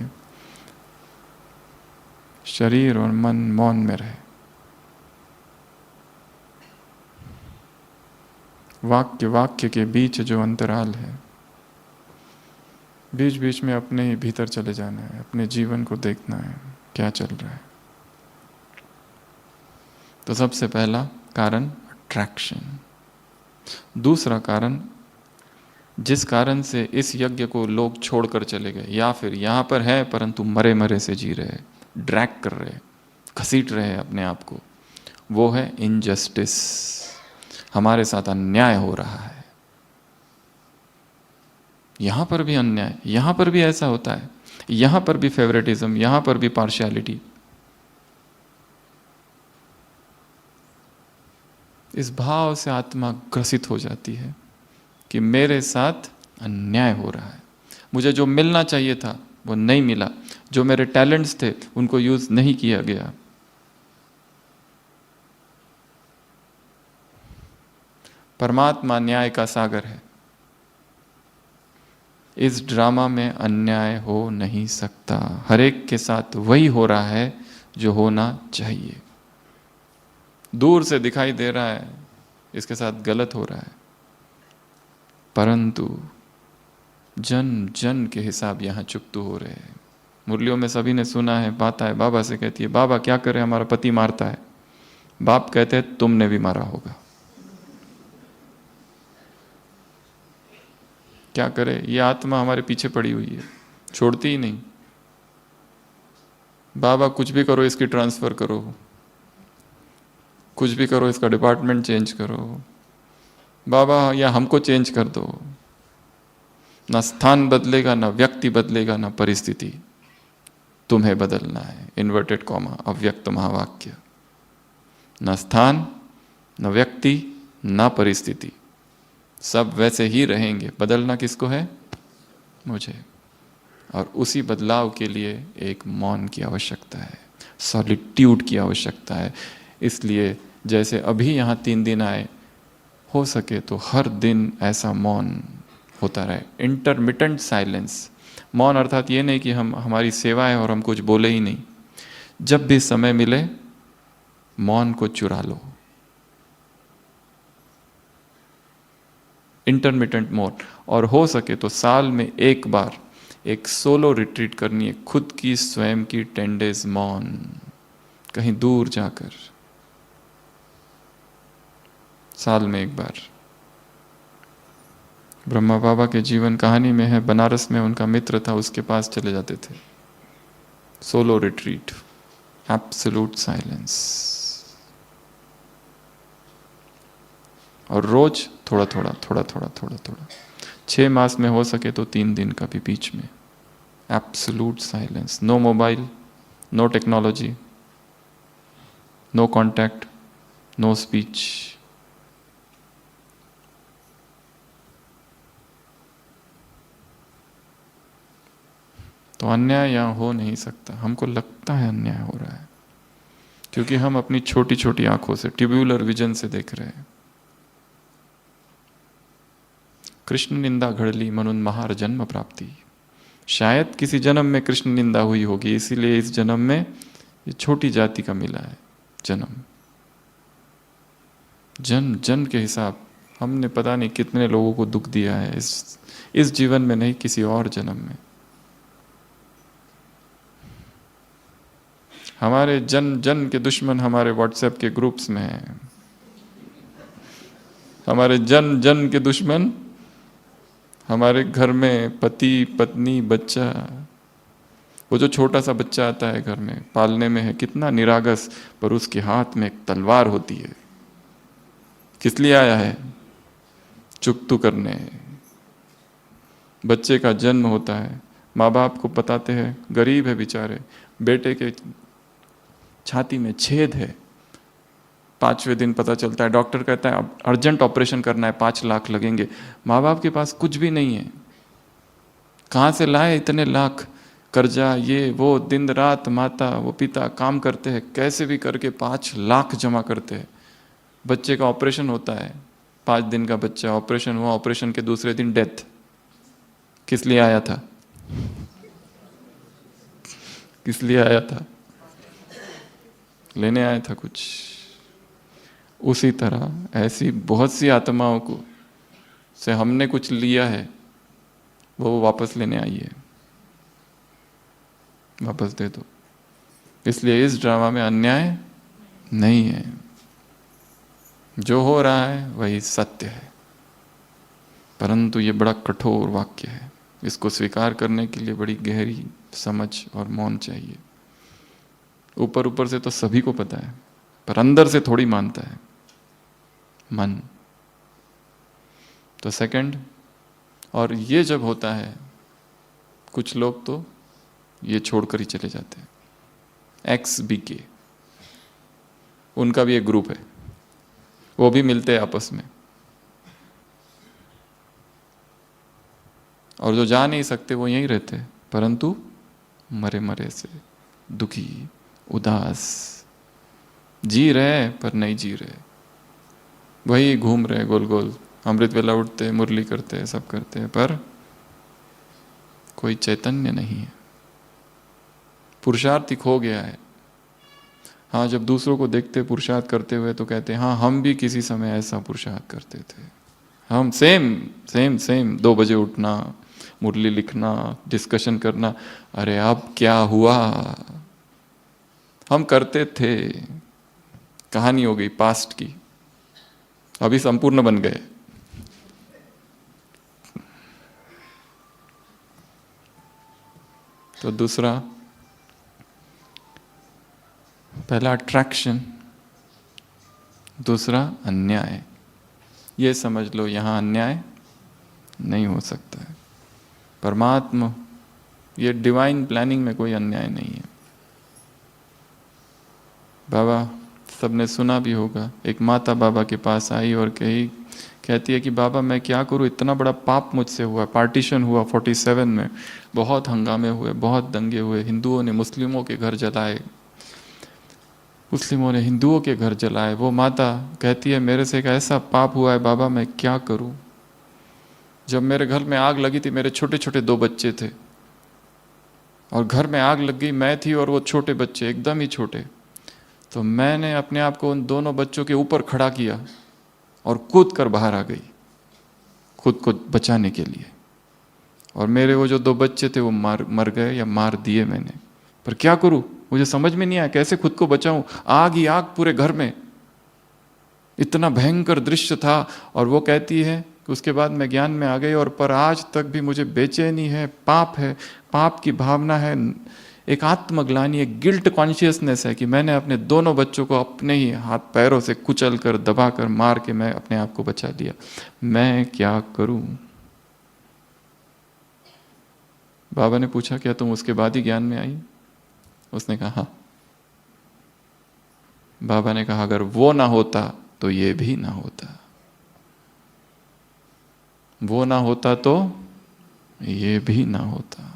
शरीर और मन मौन में रहे। वाक्य वाक्य के बीच जो अंतराल है, बीच बीच में अपने ही भीतर चले जाना है, अपने जीवन को देखना है क्या चल रहा है। तो सबसे पहला कारण अट्रैक्शन। दूसरा कारण, जिस कारण से इस यज्ञ को लोग छोड़कर चले गए या फिर यहां पर है परंतु मरे मरे से जी रहे, ड्रैग कर रहे, घसीट रहे अपने आप को, वो है इनजस्टिस। हमारे साथ अन्याय हो रहा है। यहां पर भी अन्याय, यहां पर भी ऐसा होता है, यहां पर भी फेवरेटिज्म, यहां पर भी पार्शियलिटी। इस भाव से आत्मा ग्रसित हो जाती है कि मेरे साथ अन्याय हो रहा है, मुझे जो मिलना चाहिए था वो नहीं मिला, जो मेरे टैलेंट्स थे उनको यूज नहीं किया गया। परमात्मा न्याय का सागर है। इस ड्रामा में अन्याय हो नहीं सकता। हर एक के साथ वही हो रहा है जो होना चाहिए। दूर से दिखाई दे रहा है इसके साथ गलत हो रहा है, परंतु जन जन के हिसाब यहाँ चुकतू हो रहे हैं। मुरलियों में सभी ने सुना है, बात है, बाबा से कहती है, बाबा क्या करे, हमारा पति मारता है। बाप कहते हैं तुमने भी मारा होगा। क्या करे, ये आत्मा हमारे पीछे पड़ी हुई है, छोड़ती ही नहीं। बाबा कुछ भी करो, इसकी ट्रांसफर करो, कुछ भी करो, इसका डिपार्टमेंट चेंज करो, बाबा या हमको चेंज कर दो। ना स्थान बदलेगा, ना व्यक्ति बदलेगा, ना परिस्थिति, तुम्हें बदलना है। इन्वर्टेड कॉमा, अव्यक्त महावाक्य। ना स्थान, ना व्यक्ति, ना परिस्थिति, सब वैसे ही रहेंगे। बदलना किसको है? मुझे। और उसी बदलाव के लिए एक मौन की आवश्यकता है, सॉलिट्यूड की आवश्यकता है। इसलिए जैसे अभी यहाँ 3 दिन आए, हो सके तो हर दिन ऐसा मौन होता रहे, इंटरमिटेंट साइलेंस। मौन अर्थात ये नहीं कि हमारी सेवा है और हम कुछ बोले ही नहीं। जब भी समय मिले मौन को चुरा लो। इंटरमिटेंट मौन। और हो सके तो साल में एक बार एक सोलो रिट्रीट करनी है, खुद की स्वयं की 10 days मौन, कहीं दूर जाकर, साल में एक बार। ब्रह्मा बाबा के जीवन कहानी में है, बनारस में उनका मित्र था, उसके पास चले जाते थे। सोलो रिट्रीट, एब्सोल्यूट साइलेंस, और रोज थोड़ा थोड़ा थोड़ा थोड़ा थोड़ा थोड़ा, 6 मास में हो सके तो 3 दिन का भी बीच में absolute silence. No mobile, no technology, no contact, no speech. तो अन्याय यहाँ हो नहीं सकता। हमको लगता है अन्याय हो रहा है क्योंकि हम अपनी छोटी छोटी आंखों से, ट्यूब्यूलर विजन से देख रहे हैं। कृष्ण निंदा घड़ली म्हणून महार जन्म प्राप्ति। शायद किसी जन्म में कृष्ण निंदा हुई होगी, इसीलिए इस जन्म में ये छोटी जाति का मिला है जन्म। जन जन के हिसाब, हमने पता नहीं कितने लोगों को दुख दिया है इस जीवन में, नहीं किसी और जन्म में। हमारे जन जन के दुश्मन हमारे व्हाट्सएप के ग्रुप्स में हैं। हमारे जन जन के दुश्मन हमारे घर में, पति पत्नी बच्चा, वो जो छोटा सा बच्चा आता है घर में, पालने में है कितना निरागस, पर उसके हाथ में एक तलवार होती है। किस लिए आया है? चुकतू करने। बच्चे का जन्म होता है, माँ बाप को बताते हैं, गरीब है बेचारे, बेटे के छाती में छेद है। 5वें दिन पता चलता है, डॉक्टर कहता है अब अर्जेंट ऑपरेशन करना है, 5 लाख लगेंगे। माँ बाप के पास कुछ भी नहीं है, कहाँ से लाए इतने लाख? कर्जा, ये वो, दिन रात माता वो पिता काम करते हैं, कैसे भी करके 5 लाख जमा करते हैं। बच्चे का ऑपरेशन होता है, 5 दिन का बच्चा, ऑपरेशन हुआ, ऑपरेशन के दूसरे दिन डेथ। किस लिए आया था? किस लिए आया था? लेने आया था कुछ। उसी तरह ऐसी बहुत सी आत्माओं को से हमने कुछ लिया है, वो वापस लेने आई है, वापस दे दो। इसलिए इस ड्रामा में अन्याय नहीं है, जो हो रहा है वही सत्य है। परंतु ये बड़ा कठोर वाक्य है, इसको स्वीकार करने के लिए बड़ी गहरी समझ और मौन चाहिए। ऊपर ऊपर से तो सभी को पता है, पर अंदर से थोड़ी मानता है मन। तो सेकंड, और ये जब होता है, कुछ लोग तो ये छोड़कर ही चले जाते हैं। XBK, उनका भी एक ग्रुप है, वो भी मिलते हैं आपस में, और जो जा नहीं सकते वो यहीं रहते हैं, परंतु मरे मरे से दुखी, उदास, जी रहे पर नहीं जी रहे, वही घूम रहे गोल गोल, अमृत वेला उठते, मुरली करते, सब करते हैं, पर कोई चैतन्य नहीं है। पुरुषार्थ खो गया है। हाँ, जब दूसरों को देखते पुरुषार्थ करते हुए तो कहते हैं हाँ हम भी किसी समय ऐसा पुरुषार्थ करते थे, हम सेम सेम सेम 2 बजे उठना, मुरली लिखना, डिस्कशन करना। अरे अब क्या हुआ? हम करते थे, कहानी हो गई पास्ट की, अभी संपूर्ण बन गए। तो दूसरा, पहला अट्रैक्शन, दूसरा अन्याय। ये समझ लो यहाँ अन्याय नहीं हो सकता है। परमात्मा, ये डिवाइन प्लानिंग में कोई अन्याय नहीं है। बाबा, सबने सुना भी होगा, एक माता बाबा के पास आई और कहती है कि बाबा मैं क्या करूँ, इतना बड़ा पाप मुझसे हुआ। पार्टीशन हुआ 47 में, बहुत हंगामे हुए, बहुत दंगे हुए, हिंदुओं ने मुस्लिमों के घर जलाए, मुस्लिमों ने हिंदुओं के घर जलाए। वो माता कहती है मेरे से एक ऐसा पाप हुआ है बाबा, मैं क्या करूं। जब मेरे घर में आग लगी थी, मेरे छोटे छोटे 2 बच्चे थे, और घर में आग लग गई, मैं थी और वो छोटे बच्चे, एकदम ही छोटे। तो मैंने अपने आप को उन दोनों बच्चों के ऊपर खड़ा किया और कूद कर बाहर आ गई, खुद को बचाने के लिए। और मेरे वो जो 2 बच्चे थे वो मर गए या मार दिए मैंने। पर क्या करूं, मुझे समझ में नहीं आया कैसे खुद को बचाऊं। आग ही आग पूरे घर में, इतना भयंकर दृश्य था। और वो कहती है कि उसके बाद मैं ज्ञान में आ गई, और पर आज तक भी मुझे बेचैनी है, पाप है, पाप की भावना है, एक आत्मग्लानि, एक गिल्ट कॉन्शियसनेस है कि मैंने अपने दोनों बच्चों को अपने ही हाथ पैरों से कुचल कर, दबा कर, मार के मैं अपने आप को बचा लिया। मैं क्या करूं? बाबा ने पूछा क्या तुम उसके बाद ही ज्ञान में आई? उसने कहा हाँ। बाबा ने कहा अगर वो ना होता तो ये भी ना होता, वो ना होता तो ये भी ना होता।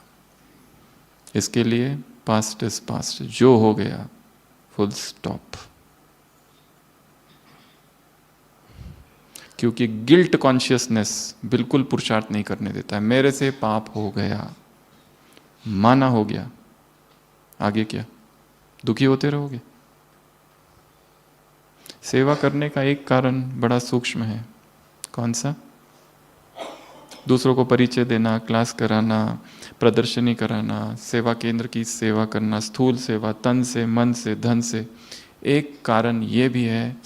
इसके लिए पास्ट इज पास्ट, जो हो गया फुल स्टॉप। क्योंकि गिल्ट कॉन्शियसनेस बिल्कुल पुरुषार्थ नहीं करने देता है। मेरे से पाप हो गया, माना हो गया, आगे क्या? दुखी होते रहोगे। सेवा करने का एक कारण बड़ा सूक्ष्म है। कौन सा? दूसरों को परिचय देना, क्लास कराना, प्रदर्शनी कराना, सेवा केंद्र की सेवा करना, स्थूल सेवा, तन से, मन से, धन से। एक कारण ये भी है,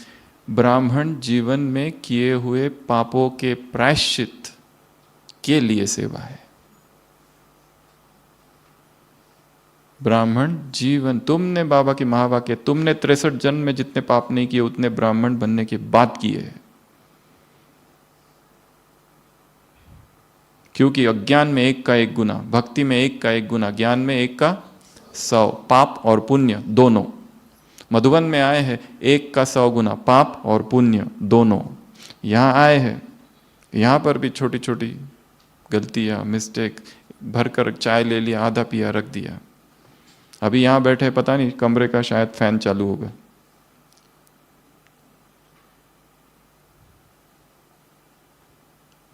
ब्राह्मण जीवन में किए हुए पापों के प्रायश्चित के लिए सेवा है। ब्राह्मण जीवन, तुमने बाबा की महावाक्य, तुमने 63 जन्म में जितने पाप नहीं किए उतने ब्राह्मण बनने की बात किए है। क्योंकि अज्ञान में 1 का 1 गुना, भक्ति में 1 का 1 गुना, ज्ञान में 1 का 100, पाप और पुण्य दोनों। मधुबन में आए हैं 1 का 100 गुना, पाप और पुण्य दोनों। यहाँ आए हैं, यहाँ पर भी छोटी छोटी गलतियाँ, मिस्टेक, भरकर चाय ले लिया, आधा पिया रख दिया। अभी यहाँ बैठे पता नहीं कमरे का शायद फैन चालू होगा।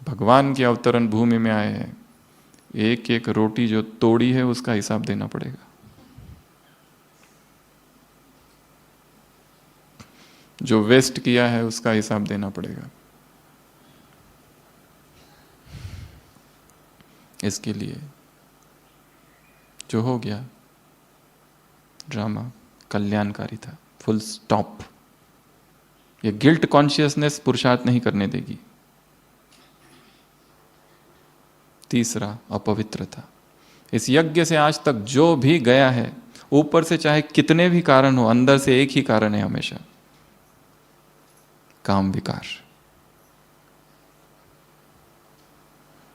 भगवान की अवतरण भूमि में आए हैं, एक एक रोटी जो तोड़ी है उसका हिसाब देना पड़ेगा। जो वेस्ट किया है उसका हिसाब देना पड़ेगा। इसके लिए जो हो गया ड्रामा कल्याणकारी था, फुल स्टॉप। ये गिल्ट कॉन्शियसनेस पुरुषार्थ नहीं करने देगी। तीसरा, अपवित्रता। इस यज्ञ से आज तक जो भी गया है, ऊपर से चाहे कितने भी कारण हो, अंदर से एक ही कारण है हमेशा, काम विकार।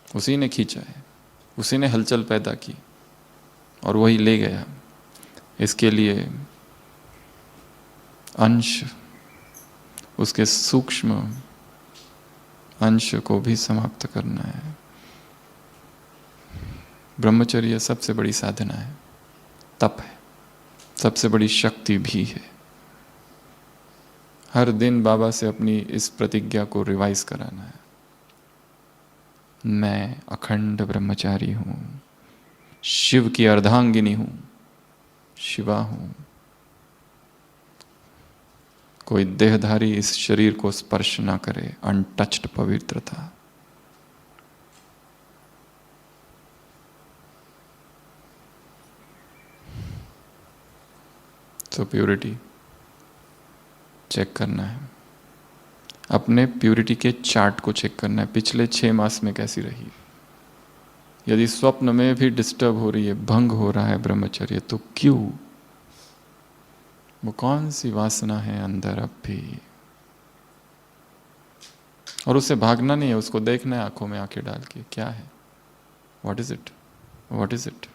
उसी ने खींचा है, उसी ने हलचल पैदा की और वही ले गया। इसके लिए अंश, उसके सूक्ष्म अंश को भी समाप्त करना है। ब्रह्मचर्य सबसे बड़ी साधना है, तप है, सबसे बड़ी शक्ति भी है। हर दिन बाबा से अपनी इस प्रतिज्ञा को रिवाइज कराना है। मैं अखंड ब्रह्मचारी हूं, शिव की अर्धांगिनी हूं, शिवा हूं। कोई देहधारी इस शरीर को स्पर्श ना करे, अनटच्ड पवित्रता। तो प्यूरिटी चेक करना है, अपने प्यूरिटी के चार्ट को चेक करना है, पिछले 6 मास में कैसी रही। यदि स्वप्न में भी डिस्टर्ब हो रही है, भंग हो रहा है ब्रह्मचर्य, तो क्यों? वो कौन सी वासना है अंदर अब भी? और उससे भागना नहीं है, उसको देखना है आंखों में आंखें डाल के, क्या है, what is it, what is it,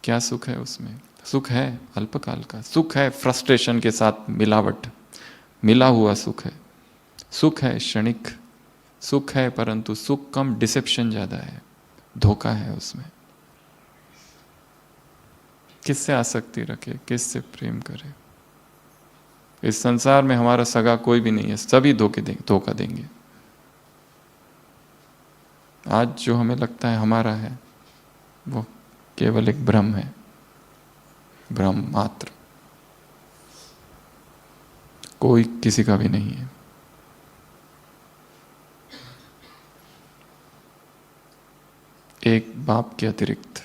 क्या सुख है उसमें? सुख है अल्पकाल का, सुख है फ्रस्ट्रेशन के साथ मिलावट, मिला हुआ सुख है, सुख है क्षणिक, सुख है परंतु सुख कम, डिसेप्शन ज्यादा है, धोखा है उसमें। किससे आसक्ति रखे, किससे प्रेम करे? इस संसार में हमारा सगा कोई भी नहीं है, सभी धोखा देंगे। आज जो हमें लगता है हमारा है, वो केवल एक भ्रम है, भ्रम मात्र, कोई किसी का भी नहीं है। एक बाप के अतिरिक्त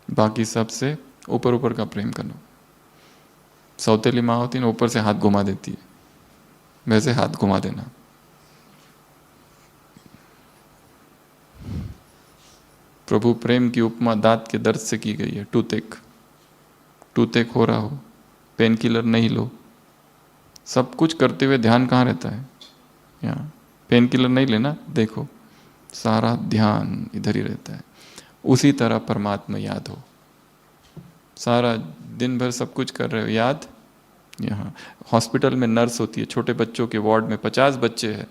बाकी सबसे ऊपर ऊपर का प्रेम करना। सौतेली माँ होती है ना, ऊपर से हाथ घुमा देती है, वैसे हाथ घुमा देना। प्रभु प्रेम की उपमा दांत के दर्द से की गई है। टूथेक हो रहा हो, पेन किलर नहीं लो, सब कुछ करते हुए ध्यान कहाँ रहता है? यहाँ। पेन किलर नहीं लेना, देखो सारा ध्यान इधर ही रहता है। उसी तरह परमात्मा याद हो, सारा दिन भर सब कुछ कर रहे हो, याद यहाँ। हॉस्पिटल में नर्स होती है, छोटे बच्चों के वार्ड में 50 बच्चे हैं,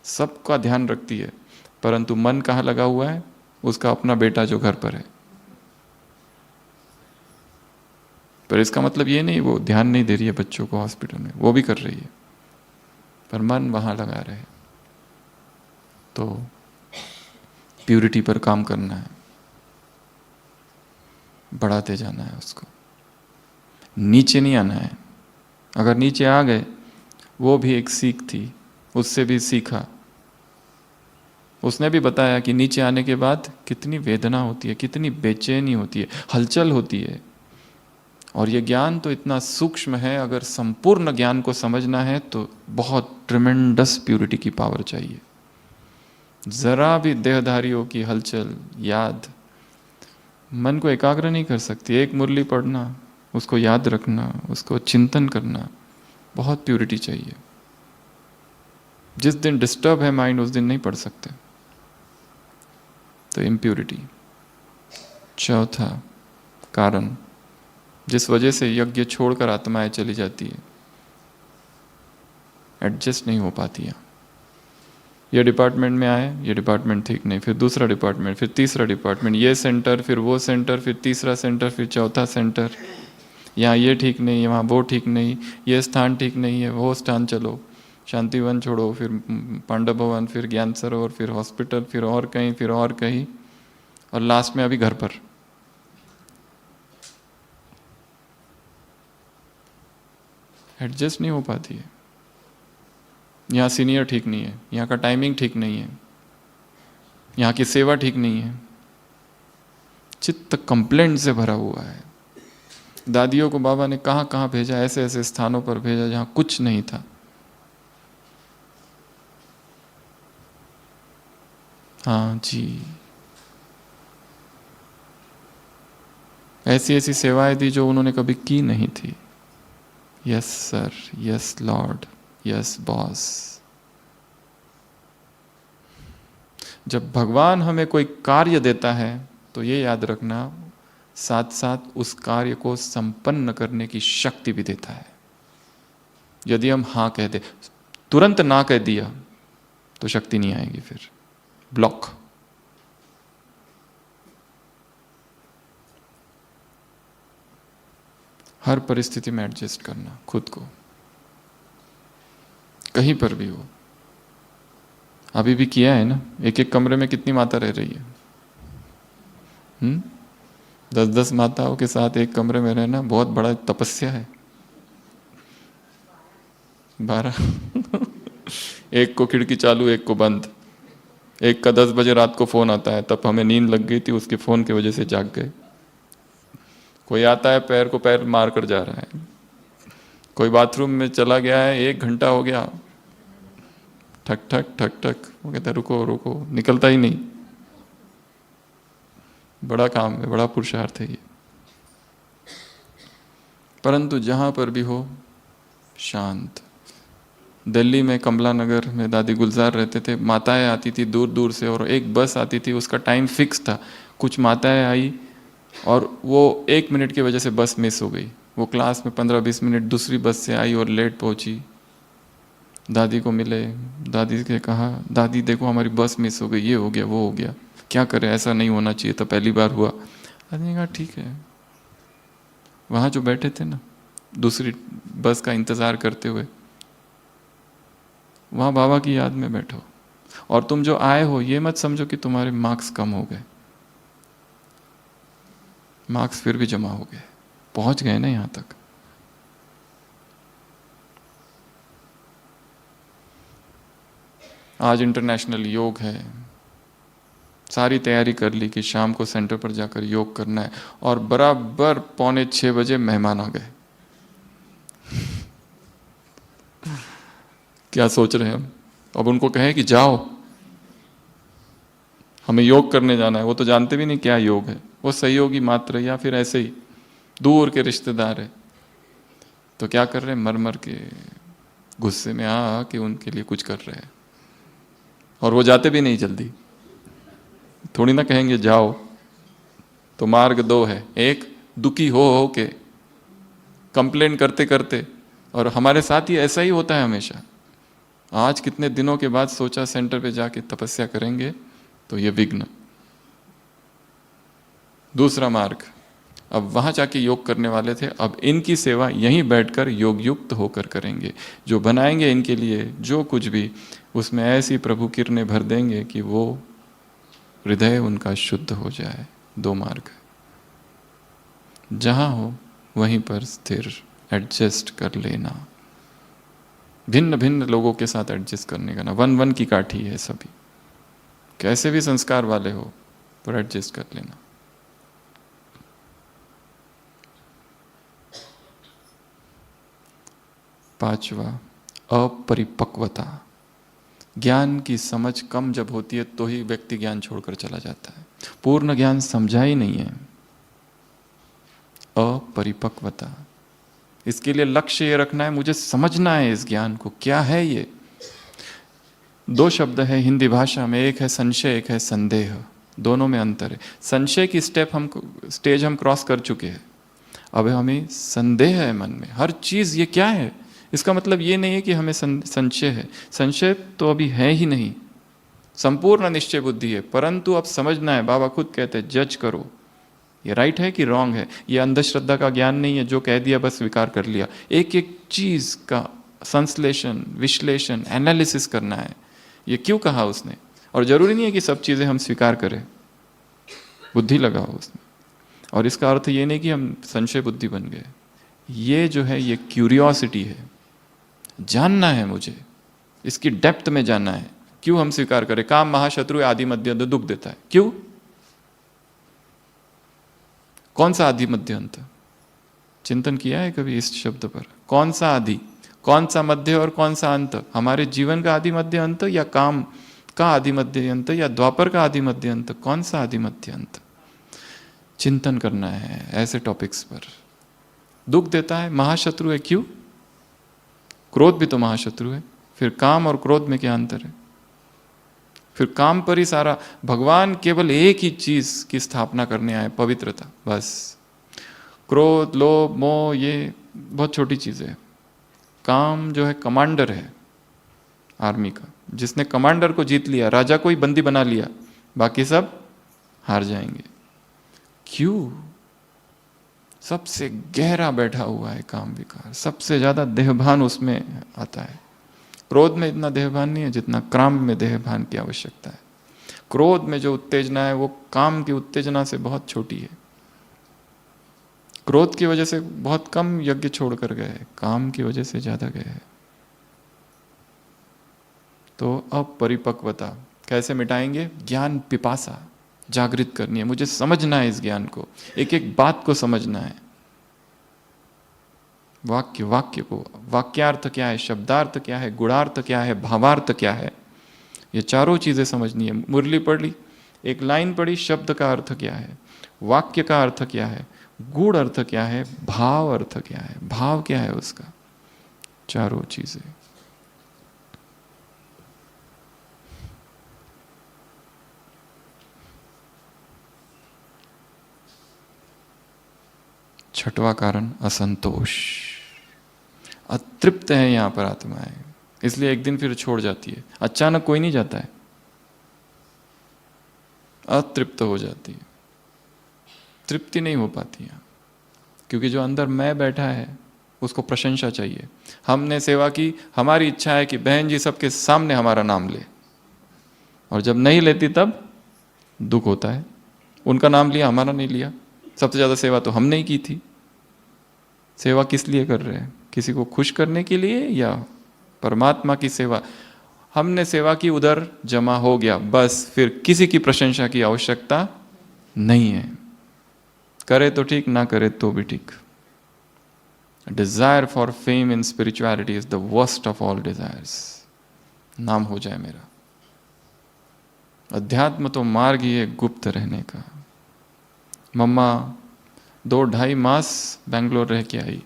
सबका ध्यान रखती है, परंतु मन कहाँ लगा हुआ है? उसका अपना बेटा जो घर पर है। पर इसका मतलब ये नहीं वो ध्यान नहीं दे रही है बच्चों को हॉस्पिटल में, वो भी कर रही है, पर मन वहां लगा रहे। तो प्यूरिटी पर काम करना है, बढ़ाते जाना है उसको, नीचे नहीं आना है। अगर नीचे आ गए, वो भी एक सीख थी, उससे भी सीखा। उसने भी बताया कि नीचे आने के बाद कितनी वेदना होती है, कितनी बेचैनी होती है, हलचल होती है। और ये ज्ञान तो इतना सूक्ष्म है, अगर संपूर्ण ज्ञान को समझना है तो बहुत ट्रिमेंडस प्यूरिटी की पावर चाहिए। जरा भी देहधारियों की हलचल, याद, मन को एकाग्र नहीं कर सकती। एक मुरली पढ़ना, उसको याद रखना, उसको चिंतन करना, बहुत प्यूरिटी चाहिए। जिस दिन डिस्टर्ब है माइंड उस दिन नहीं पढ़ सकते, तो इम्प्यूरिटी। चौथा कारण जिस वजह से यज्ञ छोड़कर आत्माएं चली जाती है, एडजस्ट नहीं हो पाती है। ये डिपार्टमेंट में आए, ये डिपार्टमेंट ठीक नहीं, फिर दूसरा डिपार्टमेंट, फिर तीसरा डिपार्टमेंट, ये सेंटर, फिर वो सेंटर, फिर तीसरा सेंटर, फिर चौथा सेंटर। यहाँ ये ठीक नहीं, वहाँ वो ठीक नहीं, ये स्थान ठीक नहीं है, वो स्थान चलो, शांतिवन छोड़ो, फिर पांडव भवन, फिर ज्ञान सरोवर, फिर हॉस्पिटल, फिर और कहीं, फिर और कहीं, और लास्ट में अभी घर पर। एडजस्ट नहीं हो पाती है। यहाँ सीनियर ठीक नहीं है, यहाँ का टाइमिंग ठीक नहीं है, यहाँ की सेवा ठीक नहीं है, चित्त कंप्लेंट से भरा हुआ है। दादियों को बाबा ने कहाँ कहाँ भेजा, ऐसे ऐसे स्थानों पर भेजा जहाँ कुछ नहीं था। हाँ जी, ऐसी ऐसी सेवाएं दी जो उन्होंने कभी की नहीं थी। Yes sir, yes Lord, yes boss. जब भगवान हमें कोई कार्य देता है तो ये याद रखना, साथ साथ उस कार्य को संपन्न करने की शक्ति भी देता है। यदि हम हाँ कह दे, तुरंत ना कह दिया तो शक्ति नहीं आएगी, फिर ब्लॉक। हर परिस्थिति में एडजस्ट करना खुद को, कहीं पर भी हो। अभी भी किया है ना, एक एक कमरे में कितनी माता रह रही है? 10-10 माताओं के साथ एक कमरे में रहना बहुत बड़ा तपस्या है। 12 एक को खिड़की चालू, एक को बंद। एक का 10 बजे रात को फोन आता है, तब हमें नींद लग गई थी, उसके फोन की वजह से जाग गए। कोई आता है पैर को पैर मार कर जा रहा है, कोई बाथरूम में चला गया है, 1 घंटा हो गया, ठक ठक ठक ठक, वो कहता है रुको रुको, निकलता ही नहीं। बड़ा काम है, बड़ा पुरुषार्थ है ये। परंतु जहां पर भी हो शांत। दिल्ली में कमला नगर में दादी गुलजार रहते थे, माताएं आती थी दूर दूर से, और एक बस आती थी, उसका टाइम फिक्स था। कुछ माताएं आई और वो 1 मिनट की वजह से बस मिस हो गई। वो क्लास में 15-20 मिनट दूसरी बस से आई और लेट पहुंची। दादी को मिले, दादी से कहा, दादी देखो हमारी बस मिस हो गई, ये हो गया वो हो गया, क्या करें, ऐसा नहीं होना चाहिए था, पहली बार हुआ। दादी ने कहा ठीक है। वहाँ जो बैठे थे ना दूसरी बस का इंतज़ार करते हुए, वहाँ बाबा की याद में बैठो। और तुम जो आए हो ये मत समझो कि तुम्हारे मार्क्स कम हो गए, मार्क्स फिर भी जमा हो गए, पहुंच गए ना यहाँ तक। आज इंटरनेशनल योग है, सारी तैयारी कर ली कि शाम को सेंटर पर जाकर योग करना है, और बराबर 5:45 बजे मेहमान आ गए। क्या सोच रहे हैं हम? अब उनको कहें कि जाओ, हमें योग करने जाना है। वो तो जानते भी नहीं क्या योग है, वो सहयोगी मात्र या फिर ऐसे ही दूर के रिश्तेदार है। तो क्या कर रहे हैं, मर मर के गुस्से में आ कि उनके लिए कुछ कर रहे हैं, और वो जाते भी नहीं जल्दी। थोड़ी ना कहेंगे जाओ। तो मार्ग 2 है, एक दुखी हो के कंप्लेन करते करते, और हमारे साथ ही ऐसा ही होता है हमेशा। आज कितने दिनों के बाद सोचा सेंटर पे जाके तपस्या करेंगे, तो ये विघ्न। दूसरा मार्ग, अब वहां जाके योग करने वाले थे, अब इनकी सेवा यहीं बैठकर योग युक्त होकर करेंगे। जो बनाएंगे इनके लिए जो कुछ भी, उसमें ऐसी प्रभु किरणें भर देंगे कि वो हृदय उनका शुद्ध हो जाए। 2 मार्ग, जहां हो वहीं पर स्थिर एडजस्ट कर लेना। भिन्न भिन्न लोगों के साथ एडजस्ट करने का ना, 1-1 की काठी है सभी, कैसे भी संस्कार वाले हो पर एडजस्ट कर लेना। पांचवा, अपरिपक्वता। ज्ञान की समझ कम जब होती है तो ही व्यक्ति ज्ञान छोड़कर चला जाता है। पूर्ण ज्ञान समझा ही नहीं है, अपरिपक्वता। इसके लिए लक्ष्य ये रखना है, मुझे समझना है इस ज्ञान को, क्या है ये। दो शब्द है हिंदी भाषा में, एक है संशय, एक है संदेह। दोनों में अंतर है। संशय की स्टेज हम क्रॉस कर चुके हैं। अब हमें संदेह है मन में, हर चीज ये क्या है। इसका मतलब ये नहीं है कि हमें संशय है, संशय तो अभी है ही नहीं, संपूर्ण निश्चय बुद्धि है। परंतु अब समझना है, बाबा खुद कहते हैं जज करो, ये राइट है कि रॉन्ग है। ये अंधश्रद्धा का ज्ञान नहीं है, जो कह दिया बस स्वीकार कर लिया। एक एक चीज का संश्लेषण, विश्लेषण, एनालिसिस करना है, ये क्यों कहा उसने। और जरूरी नहीं है कि सब चीजें हम स्वीकार करें, बुद्धि लगाओ उसमें। और इसका अर्थ ये नहीं कि हम संशय बुद्धि बन गए। ये जो है ये क्यूरियोसिटी है, जानना है मुझे, इसकी डेप्थ में जानना है। क्यों हम स्वीकार करें काम महाशत्रु आदि मध्य अंत दुख देता है, क्यों, कौन सा आदि मध्य अंत। चिंतन किया है कभी इस शब्द पर, कौन सा आदि, कौन सा मध्य और कौन सा अंत। हमारे जीवन का आदि मध्य अंत, या काम का आदि मध्य अंत, या द्वापर का आदि मध्य अंत, कौन सा आदि मध्य अंत। चिंतन करना है ऐसे टॉपिक्स पर। दुख देता है, महाशत्रु है, क्यों, क्रोध भी तो महाशत्रु है। फिर काम और क्रोध में क्या अंतर है। फिर काम पर ही सारा, भगवान केवल एक ही चीज की स्थापना करने आए, पवित्रता, बस। क्रोध, लोभ, मोह ये बहुत छोटी चीज है। काम जो है कमांडर है आर्मी का, जिसने कमांडर को जीत लिया, राजा को ही बंदी बना लिया, बाकी सब हार जाएंगे। क्यों, सबसे गहरा बैठा हुआ है काम विकार, सबसे ज्यादा देहभान उसमें आता है। क्रोध में इतना देहभान नहीं है जितना काम में देहभान की आवश्यकता है। क्रोध में जो उत्तेजना है वो काम की उत्तेजना से बहुत छोटी है। क्रोध की वजह से बहुत कम यज्ञ छोड़कर गए, काम की वजह से ज्यादा गए हैं। तो अपरिपक्वता कैसे मिटाएंगे, ज्ञान पिपासा जागृत करनी है, मुझे समझना है इस ज्ञान को, एक एक बात को समझना है। वाक्य को, वाक्यार्थ क्या है, शब्दार्थ क्या है, गुणार्थ क्या है, भावार्थ क्या है, ये चारों चीजें समझनी है। मुरली पढ़ ली, एक लाइन पढ़ी, शब्द का अर्थ क्या है, वाक्य का अर्थ क्या है, गुण अर्थ क्या है, भाव अर्थ क्या है, भाव क्या है उसका, चारों चीजें। छठवां कारण असंतोष। अतृप्त है यहां पर आत्माएं, इसलिए एक दिन फिर छोड़ जाती है। अचानक कोई नहीं जाता है, अतृप्त हो जाती है, तृप्ति नहीं हो पाती है। क्योंकि जो अंदर मैं बैठा है उसको प्रशंसा चाहिए। हमने सेवा की, हमारी इच्छा है कि बहन जी सबके सामने हमारा नाम ले, और जब नहीं लेती तब दुख होता है। उनका नाम लिया, हमारा नहीं लिया। सबसे ज्यादा सेवा तो हमने ही की थी। सेवा किस लिए कर रहे हैं, किसी को खुश करने के लिए या परमात्मा की सेवा। हमने सेवा की, उधर जमा हो गया, बस फिर किसी की प्रशंसा की आवश्यकता नहीं है। करे तो ठीक, ना करे तो भी ठीक। Desire for fame in spirituality is the worst of all desires. नाम हो जाए मेरा। अध्यात्म तो मार्ग ही है गुप्त रहने का। मम्मा 2-2.5 मास बेंगलोर रह के आई,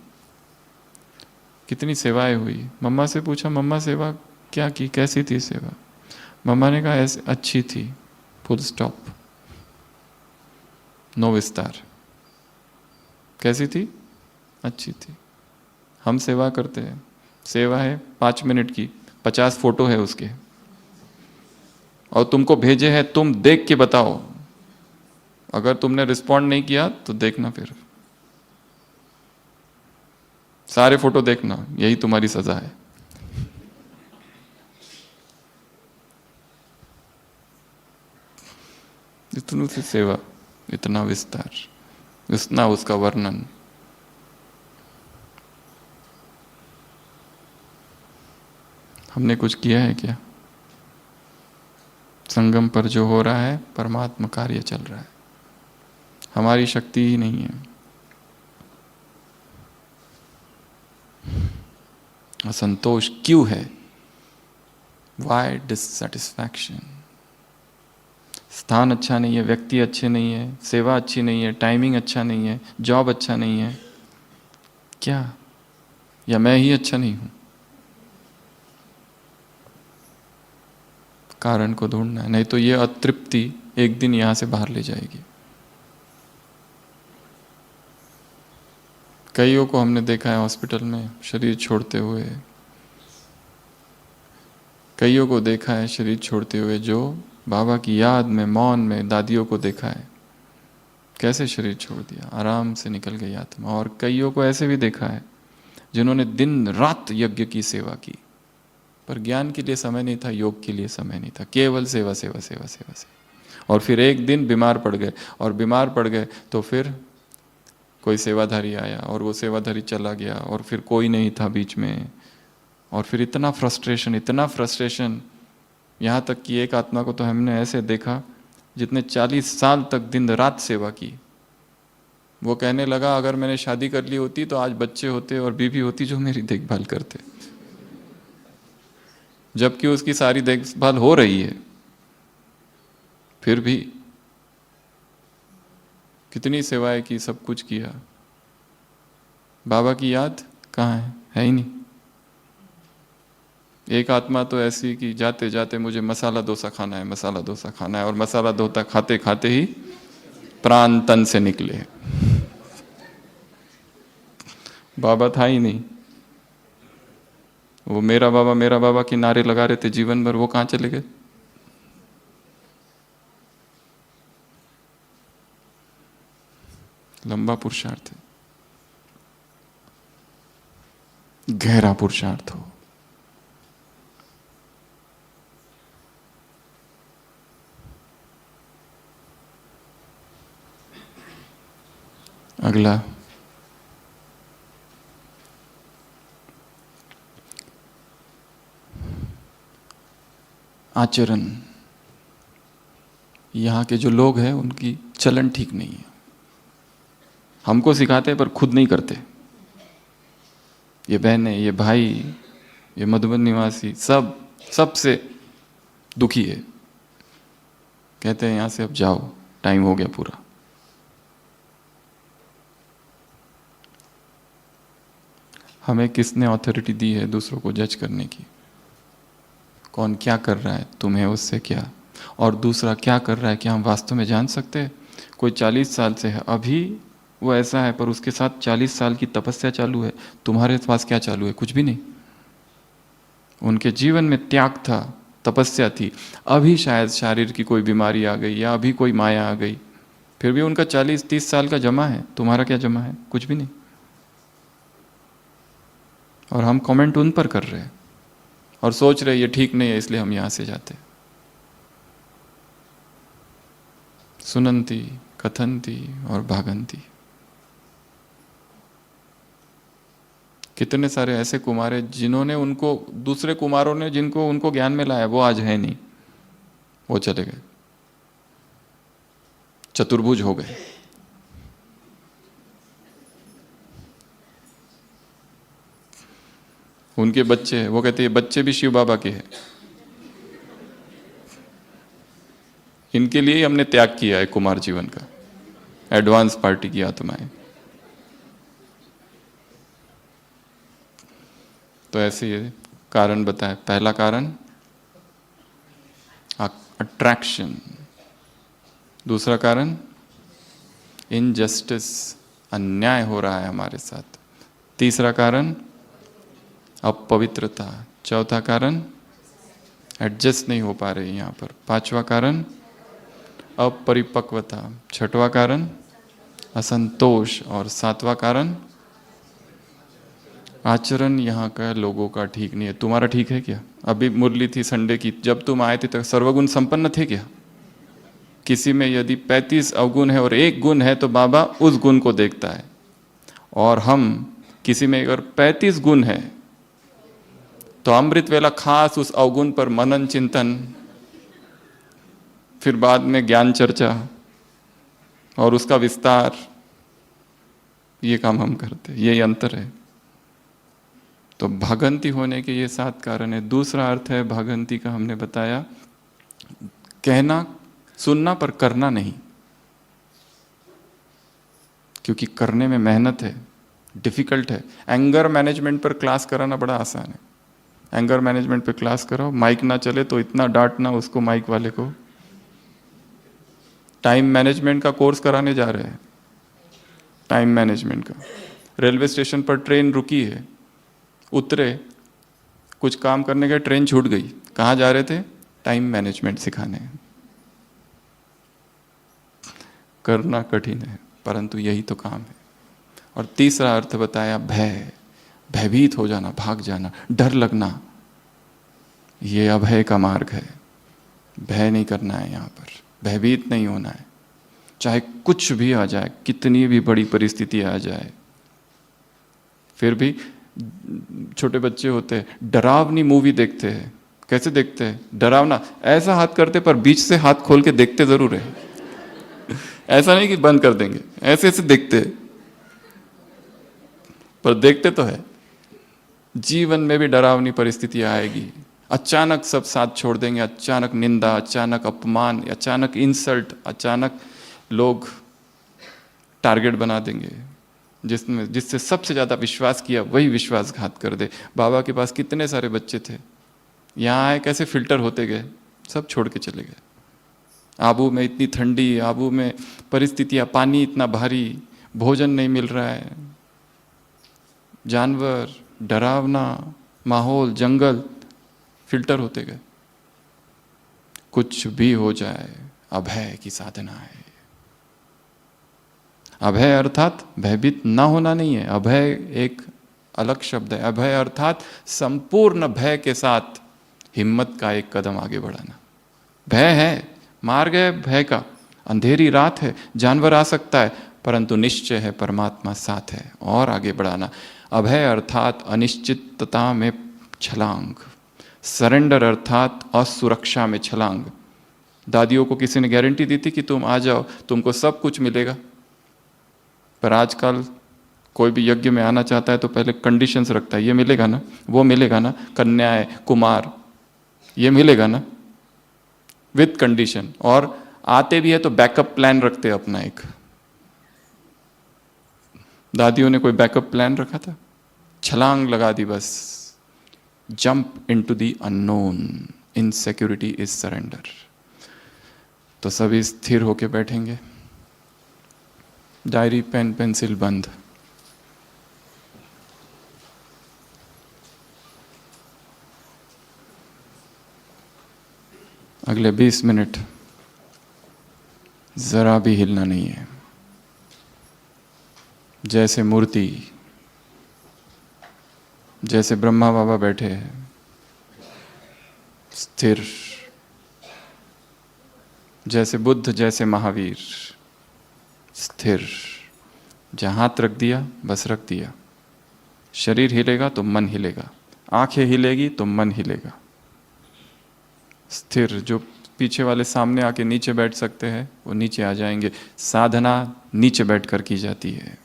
कितनी सेवाएं हुई। मम्मा से पूछा, मम्मा सेवा क्या की, कैसी थी सेवा। मम्मा ने कहा ऐसे अच्छी थी, फुल स्टॉप, नो विस्तार। कैसी थी, अच्छी थी। हम सेवा करते हैं, सेवा है 5 मिनट की, 50 फोटो है उसके, और तुमको भेजे हैं, तुम देख के बताओ। अगर तुमने रिस्पॉन्ड नहीं किया तो देखना, फिर सारे फोटो देखना, यही तुम्हारी सजा है। इतनी सी सेवा, इतना विस्तार, इतना उसका वर्णन। हमने कुछ किया है क्या। संगम पर जो हो रहा है परमात्मा कार्य चल रहा है, हमारी शक्ति ही नहीं है। असंतोष क्यों है, वाई डिससैटिस्फैक्शन। स्थान अच्छा नहीं है, व्यक्ति अच्छे नहीं है, सेवा अच्छी नहीं है, टाइमिंग अच्छा नहीं है, जॉब अच्छा नहीं है, क्या? या मैं ही अच्छा नहीं हूं? कारण को ढूंढना है, नहीं तो ये अतृप्ति एक दिन यहां से बाहर ले जाएगी। कईयों को हमने देखा है हॉस्पिटल में शरीर छोड़ते हुए, कईयों को देखा है शरीर छोड़ते हुए जो बाबा की याद में, मौन में, दादियों को देखा है कैसे शरीर छोड़ दिया, आराम से निकल गई आत्मा। और कईयों को ऐसे भी देखा है जिन्होंने दिन रात यज्ञ की सेवा की, पर ज्ञान के लिए समय नहीं था, योग के लिए समय नहीं था, केवल सेवा सेवा सेवा सेवा सेवा। और फिर एक दिन बीमार पड़ गए, और बीमार पड़ गए तो फिर कोई सेवाधारी आया और वो सेवाधारी चला गया, और फिर कोई नहीं था बीच में, और फिर इतना फ्रस्ट्रेशन, यहाँ तक कि एक आत्मा को तो हमने ऐसे देखा जितने 40 साल तक दिन रात सेवा की। वो कहने लगा अगर मैंने शादी कर ली होती तो आज बच्चे होते और बीवी होती जो मेरी देखभाल करते, जबकि उसकी सारी देखभाल हो रही है। फिर भी कितनी सेवाएं की, सब कुछ किया, बाबा की याद कहाँ है ही नहीं। एक आत्मा तो ऐसी कि जाते जाते मुझे मसाला डोसा खाना है, मसाला डोसा खाना है, और मसाला डोसा खाते खाते ही प्राण तन से निकले। बाबा था ही नहीं। वो मेरा बाबा के नारे लगा रहे थे जीवन भर, वो कहाँ चले गए? लंबा पुरुषार्थ है, गहरा पुरुषार्थ हो। अगला, आचरण। यहाँ के जो लोग हैं उनकी चलन ठीक नहीं है, हमको सिखाते हैं पर खुद नहीं करते। ये बहनें, ये भाई, ये मधुबन निवासी सब सबसे दुखी है। कहते हैं यहाँ से अब जाओ, टाइम हो गया पूरा। हमें किसने अथॉरिटी दी है दूसरों को जज करने की? कौन क्या कर रहा है, तुम्हें उससे क्या? और दूसरा क्या कर रहा है, क्या हम वास्तव में जान सकते हैं? कोई 40 साल से है, अभी वो ऐसा है, पर उसके साथ 40 साल की तपस्या चालू है। तुम्हारे पास क्या चालू है? कुछ भी नहीं। उनके जीवन में त्याग था, तपस्या थी। अभी शायद शारीर की कोई बीमारी आ गई या अभी कोई माया आ गई, फिर भी उनका 40-30 साल का जमा है। तुम्हारा क्या जमा है? कुछ भी नहीं। और हम कमेंट उन पर कर रहे हैं और सोच रहे ये ठीक नहीं है, इसलिए हम यहां से जाते। सुनंती, कथनती और भागंती। कितने सारे ऐसे कुमार हैं जिन्होंने उनको, दूसरे कुमारों ने जिनको उनको ज्ञान में लाया, वो आज है नहीं, वो चले गए, चतुर्भुज हो गए। उनके बच्चे हैं, वो कहते हैं बच्चे भी शिव बाबा के हैं। इनके लिए ही हमने त्याग किया है कुमार जीवन का, एडवांस पार्टी की आत्माएं। तो ऐसे ये कारण बताए। पहला कारण अट्रैक्शन, दूसरा कारण इनजस्टिस, अन्याय हो रहा है हमारे साथ, तीसरा कारण अपवित्रता, चौथा कारण एडजस्ट नहीं हो पा रहे यहाँ पर, पांचवा कारण अपरिपक्वता, छठवां कारण असंतोष, और सातवां कारण आचरण यहाँ का लोगों का ठीक नहीं है। तुम्हारा ठीक है क्या? अभी मुरली थी संडे की, जब तुम आए थे तो सर्वगुण संपन्न थे क्या? किसी में यदि 35 अवगुण है और एक गुण है तो बाबा उस गुण को देखता है। और हम किसी में अगर 35 गुण है तो अमृत वेला खास उस अवगुण पर मनन चिंतन, फिर बाद में ज्ञान चर्चा और उसका विस्तार, ये काम हम करते, यही अंतर है। तो भागंती होने के ये 7 कारण है। दूसरा अर्थ है भागंती का, हमने बताया, कहना सुनना पर करना नहीं, क्योंकि करने में मेहनत है, डिफिकल्ट है। एंगर मैनेजमेंट पर क्लास कराना बड़ा आसान है। एंगर मैनेजमेंट पर क्लास कराओ, माइक ना चले तो इतना डांटना उसको, माइक वाले को। टाइम मैनेजमेंट का कोर्स कराने जा रहे हैं, टाइम मैनेजमेंट का। रेलवे स्टेशन पर ट्रेन रुकी है, उतरे, कुछ काम करने गए, ट्रेन छूट गई। कहाँ जा रहे थे? टाइम मैनेजमेंट सिखाने। करना कठिन है, परंतु यही तो काम है। और तीसरा अर्थ बताया भय, भयभीत हो जाना, भाग जाना, डर लगना। ये अभय का मार्ग है। भय नहीं करना है, यहाँ पर भयभीत नहीं होना है। चाहे कुछ भी आ जाए, कितनी भी बड़ी परिस्थिति आ जाए, फिर भी छोटे बच्चे होते हैं, डरावनी मूवी देखते हैं। कैसे देखते हैं? डरावना ऐसा हाथ करते, पर बीच से हाथ खोल के देखते जरूर है। ऐसा नहीं कि बंद कर देंगे, ऐसे ऐसे देखते हैं, पर देखते तो है। जीवन में भी डरावनी परिस्थितियां आएगी, अचानक सब साथ छोड़ देंगे, अचानक निंदा, अचानक अपमान, अचानक इंसल्ट, अचानक लोग टारगेट बना देंगे, जिससे सबसे ज्यादा विश्वास किया वही विश्वासघात कर दे। बाबा के पास कितने सारे बच्चे थे, यहाँ आए कैसे फिल्टर होते गए, सब छोड़ के चले गए। आबू में इतनी ठंडी, आबू में परिस्थितियां, पानी इतना भारी, भोजन नहीं मिल रहा है, जानवर, डरावना माहौल, जंगल, फिल्टर होते गए। कुछ भी हो जाए, अभय की साधना है। अभय अर्थात भयभीत ना होना नहीं है, अभय एक अलग शब्द है। अभय अर्थात संपूर्ण भय के साथ हिम्मत का एक कदम आगे बढ़ाना। भय है, मार्ग है भय का, अंधेरी रात है, जानवर आ सकता है, परंतु निश्चय है परमात्मा साथ है, और आगे बढ़ाना। अभय अर्थात अनिश्चितता में छलांग, सरेंडर अर्थात असुरक्षा में छलांग। दादियों को किसी ने गारंटी दी थी कि तुम आ जाओ तुमको सब कुछ मिलेगा, पर आजकल कोई भी यज्ञ में आना चाहता है तो पहले कंडीशंस रखता है, ये मिलेगा ना, वो मिलेगा ना, कन्याएं, कुमार, ये मिलेगा ना, विद कंडीशन। और आते भी है तो बैकअप प्लान रखते हैं अपना एक। दादियों ने कोई बैकअप प्लान रखा था? छलांग लगा दी बस। Jump into the unknown, insecurity is surrender. तो सभी स्थिर होके बैठेंगे, डायरी पेन पेंसिल बंद। अगले 20 मिनट जरा भी हिलना नहीं है, जैसे मूर्ति, जैसे ब्रह्मा बाबा बैठे हैं, स्थिर, जैसे बुद्ध, जैसे महावीर, स्थिर। जहाँ हाथ रख दिया बस रख दिया। शरीर हिलेगा तो मन हिलेगा, आंखें हिलेगी तो मन हिलेगा। स्थिर। जो पीछे वाले सामने आके नीचे बैठ सकते हैं वो नीचे आ जाएंगे। साधना नीचे बैठकर की जाती है।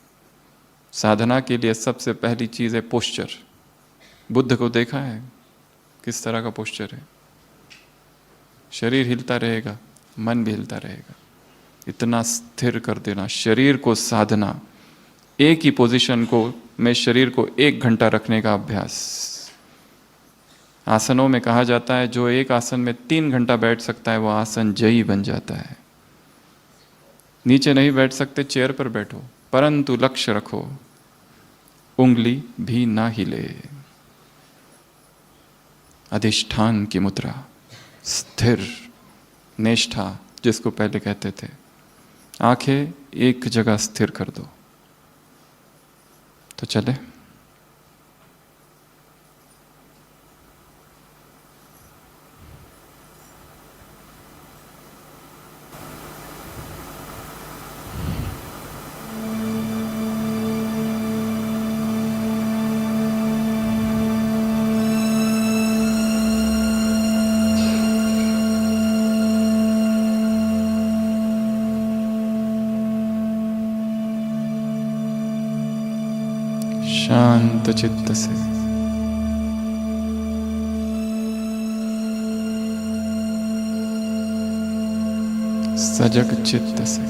साधना के लिए सबसे पहली चीज है पोस्चर। बुद्ध को देखा है किस तरह का पोस्चर है? शरीर हिलता रहेगा, मन भी हिलता रहेगा। इतना स्थिर कर देना शरीर को। साधना एक ही पोजीशन को में शरीर को 1 घंटा रखने का अभ्यास। आसनों में कहा जाता है जो एक आसन में 3 घंटा बैठ सकता है वो आसन जयी बन जाता है। नीचे नहीं बैठ सकते, चेयर पर बैठो, परंतु लक्ष्य रखो, उंगली भी ना हिले। अधिष्ठान की मुद्रा, स्थिर निष्ठा जिसको पहले कहते थे। आंखें एक जगह स्थिर कर दो। तो चले। शांत चित्त से सजग चित्त से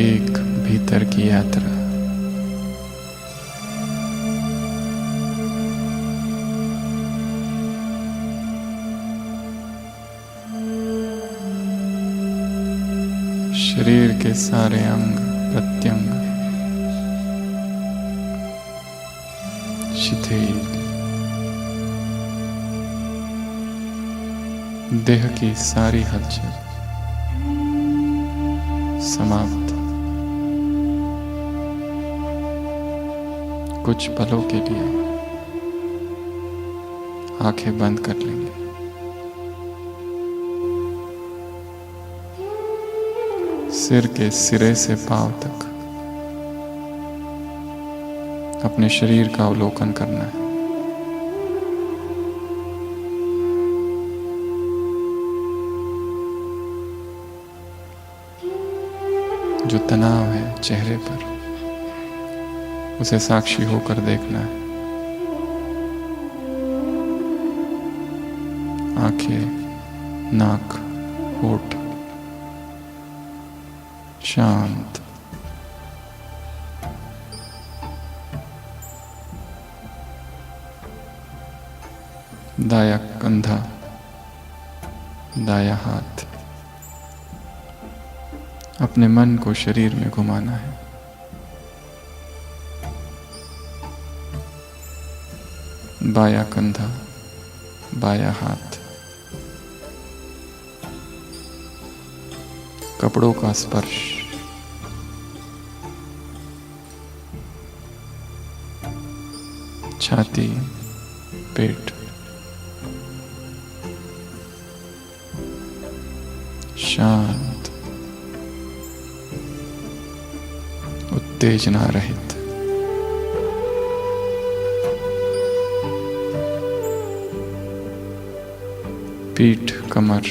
एक भीतर की यात्रा शरीर के सारे अंग प्रत्यंग शिथिल, देह की सारी हलचल समाप्त। कुछ पलों के लिए आंखें बंद कर लेंगे। सिर के सिरे से पांव तक अपने शरीर का अवलोकन करना है। जो तनाव है चेहरे पर, उसे साक्षी होकर देखना है। आंखें, नाक, होठ शांत। दाया कंधा, दाया हाथ, अपने मन को शरीर में घुमाना है। बाया कंधा, बाया हाथ, कपड़ों का स्पर्श, छाती, पेट, शांत, उत्तेजना रहित। पीठ, कमर,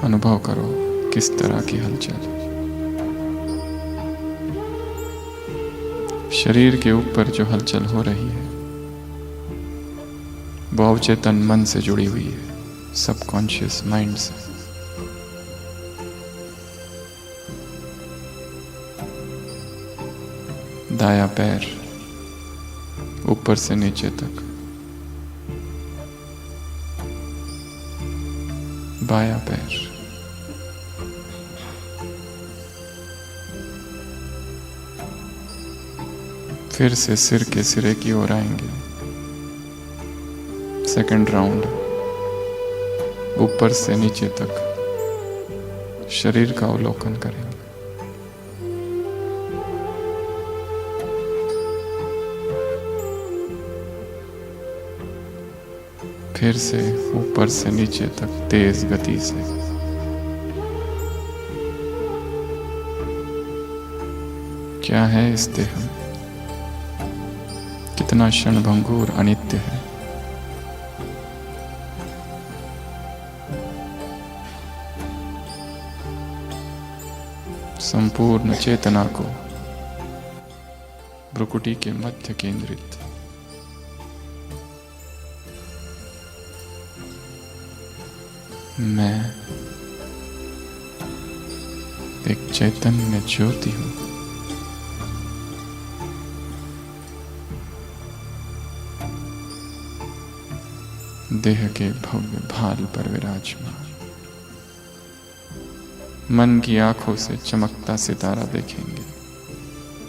अनुभव करो किस तरह की हलचल। शरीर के ऊपर जो हलचल हो रही है वो अवचेतन मन से जुड़ी हुई है, सबकॉन्शियस माइंड से। दाया पैर ऊपर से नीचे तक, बाया पैर, फिर से सिर के सिरे की ओर आएंगे। सेकंड राउंड, ऊपर से नीचे तक शरीर का अवलोकन करेंगे। फिर से ऊपर से नीचे तक तेज गति से। क्या है इस देह में? कितना क्षणभंगुर अनित्य है। संपूर्ण चेतना को भ्रुकुटी के मध्य केंद्रित। मैं एक चैतन्य ज्योति हूं। देह के भव्य भाल पर विराजमान। मन की आंखों से चमकता सितारा देखेंगे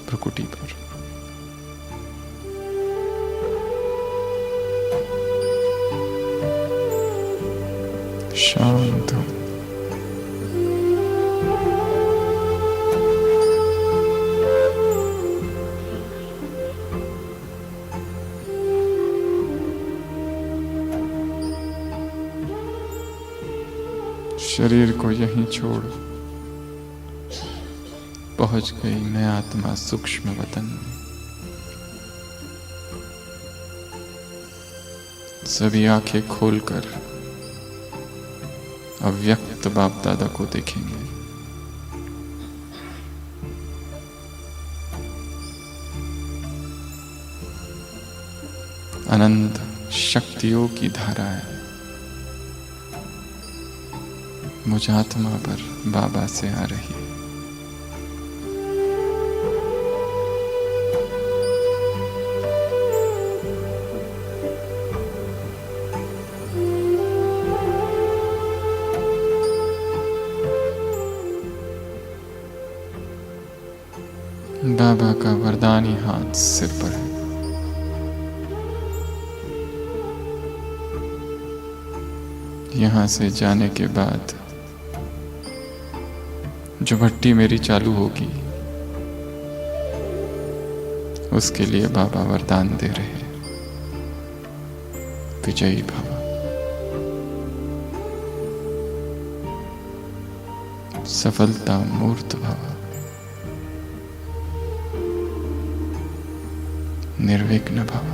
भ्रुकुटी पर। शांत हो। शरीर को यहीं छोड़ पहुंच गई मैं आत्मा सूक्ष्म वतन में। सभी आंखें खोलकर अव्यक्त बाप दादा को देखेंगे। अनंत शक्तियों की धाराएं मुझ आत्मा पर बाबा से आ रही है। बाबा का वरदानी हाथ सिर पर है। यहां से जाने के बाद जो भट्टी मेरी चालू होगी उसके लिए बाबा वरदान दे रहे हैं, विजयी भव, सफलता मूर्त भव, निर्विघ्न भव।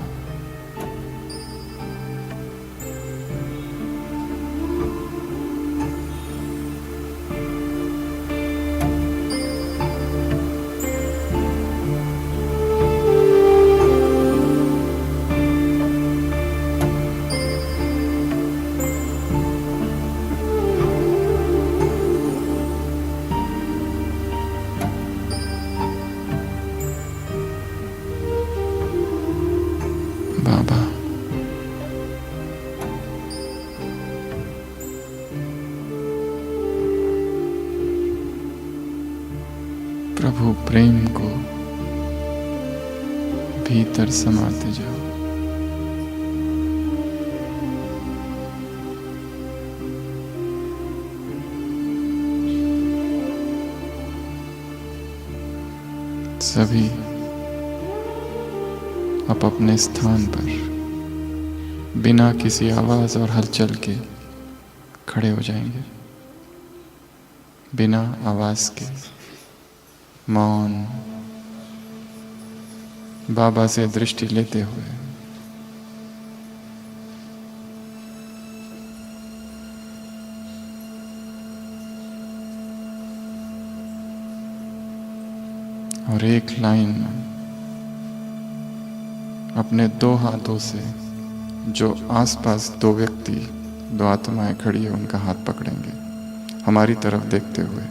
बाबा प्रभु प्रेम को भीतर समाते जाओ। सभी आप अपने स्थान पर बिना किसी आवाज और हलचल के खड़े हो जाएंगे, बिना आवाज के, मौन, बाबा से दृष्टि लेते हुए। और एक लाइन में अपने दो हाथों से जो आसपास दो व्यक्ति, दो आत्माएं खड़ी है, उनका हाथ पकड़ेंगे हमारी तरफ देखते हुए।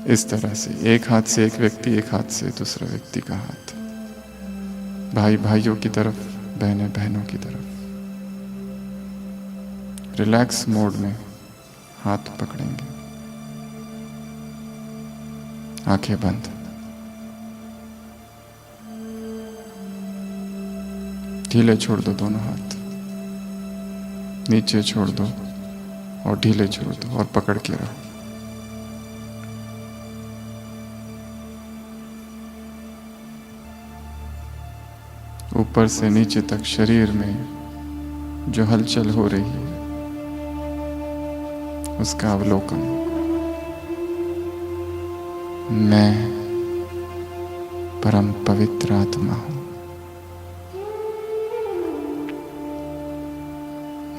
इस तरह से एक हाथ से एक व्यक्ति, एक हाथ से दूसरा व्यक्ति का हाथ, भाई भाइयों की तरफ, बहनें बहनों की तरफ, रिलैक्स मोड में हाथ पकड़ेंगे, आंखें बंद। ढीले छोड़ दो दोनों हाथ, नीचे छोड़ दो और ढीले छोड़ दो और पकड़ के रहो। ऊपर से नीचे तक शरीर में जो हलचल हो रही है उसका अवलोकन। मैं परम पवित्र आत्मा हूं,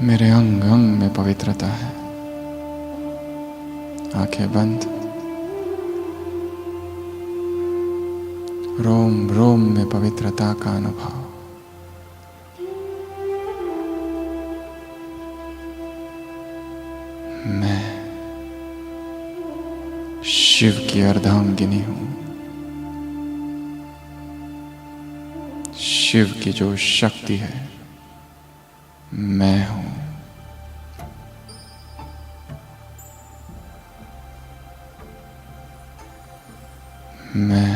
मेरे अंग अंग में पवित्रता है। आंखें बंद, रोम रोम में पवित्रता का अनुभव। मैं शिव की अर्धांगिनी हूं, शिव की जो शक्ति है मैं हूं। मैं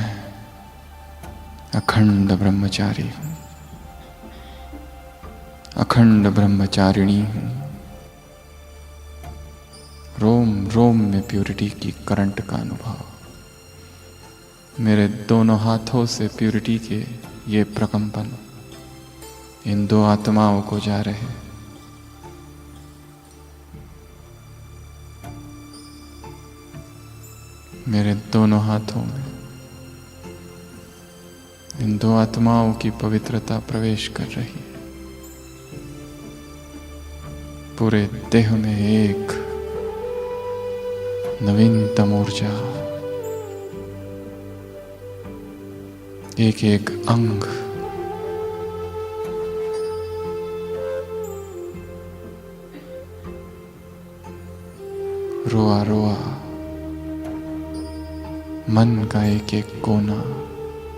अखंड ब्रह्मचारी हूं, अखंड ब्रह्मचारिणी हूं। रोम रोम में प्यूरिटी की करंट का अनुभव। मेरे दोनों हाथों से प्यूरिटी के ये प्रकंपन इन दो आत्माओं को जा रहे हैं। मेरे दोनों हाथों में इन दो आत्माओं की पवित्रता प्रवेश कर रही है। पूरे देह में एक नवीनतम ऊर्जा, एक एक अंग रोआ रोआ मन का एक एक कोना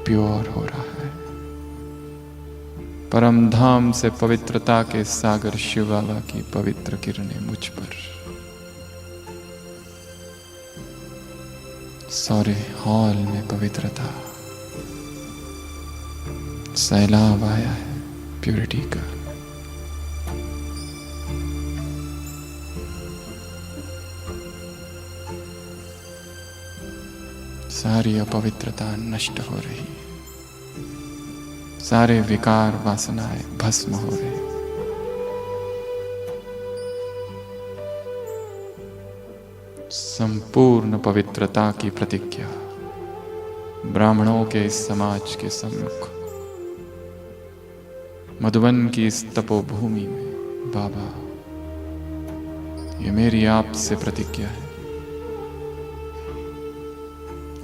प्योर हो रहा है। परम धाम से पवित्रता के सागर शिव बाबा की पवित्र किरणें मुझ पर। सारे हॉल में पवित्रता, सैलाब आया है प्यूरिटी का। सारी अपवित्रता नष्ट हो रही है, सारे विकार वासनाएं भस्म हो रहे। संपूर्ण पवित्रता की प्रतिज्ञा ब्राह्मणों के इस समाज के सम्मुख, मधुबन की इस तपोभूमि में बाबा, ये मेरी आपसे प्रतिज्ञा है,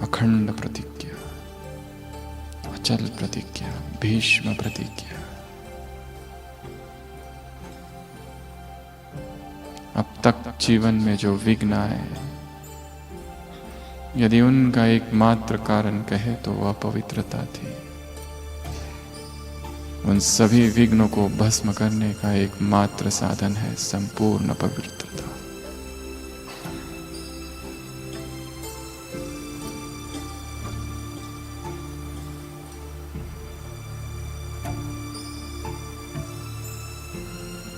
अखंड प्रतिज्ञा, अचल प्रतिज्ञा, भीष्म प्रतिज्ञा। अब तक जीवन में जो विघ्न आए, यदि उनका एकमात्र कारण कहे तो वह पवित्रता थी। उन सभी विघ्नों को भस्म करने का एकमात्र साधन है संपूर्ण पवित्रता।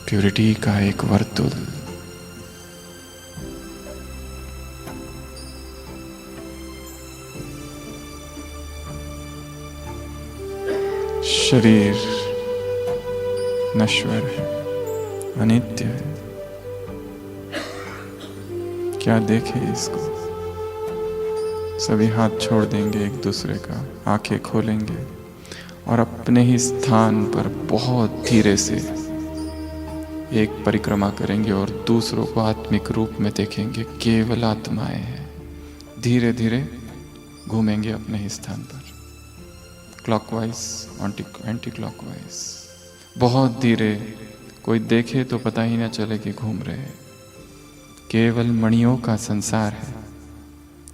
प्यूरिटी का एक वर्तुल, शरीर नश्वर है, अनित्य है, क्या देखे इसको। सभी हाथ छोड़ देंगे एक दूसरे का, आंखें खोलेंगे और अपने ही स्थान पर बहुत धीरे से एक परिक्रमा करेंगे और दूसरों को आत्मिक रूप में देखेंगे। केवल आत्माएं हैं। धीरे धीरे घूमेंगे अपने ही स्थान पर, क्लॉकवाइज, एंटी क्लॉकवाइज, बहुत धीरे। कोई देखे तो पता ही ना चले कि घूम रहे हैं। केवल मणियों का संसार है,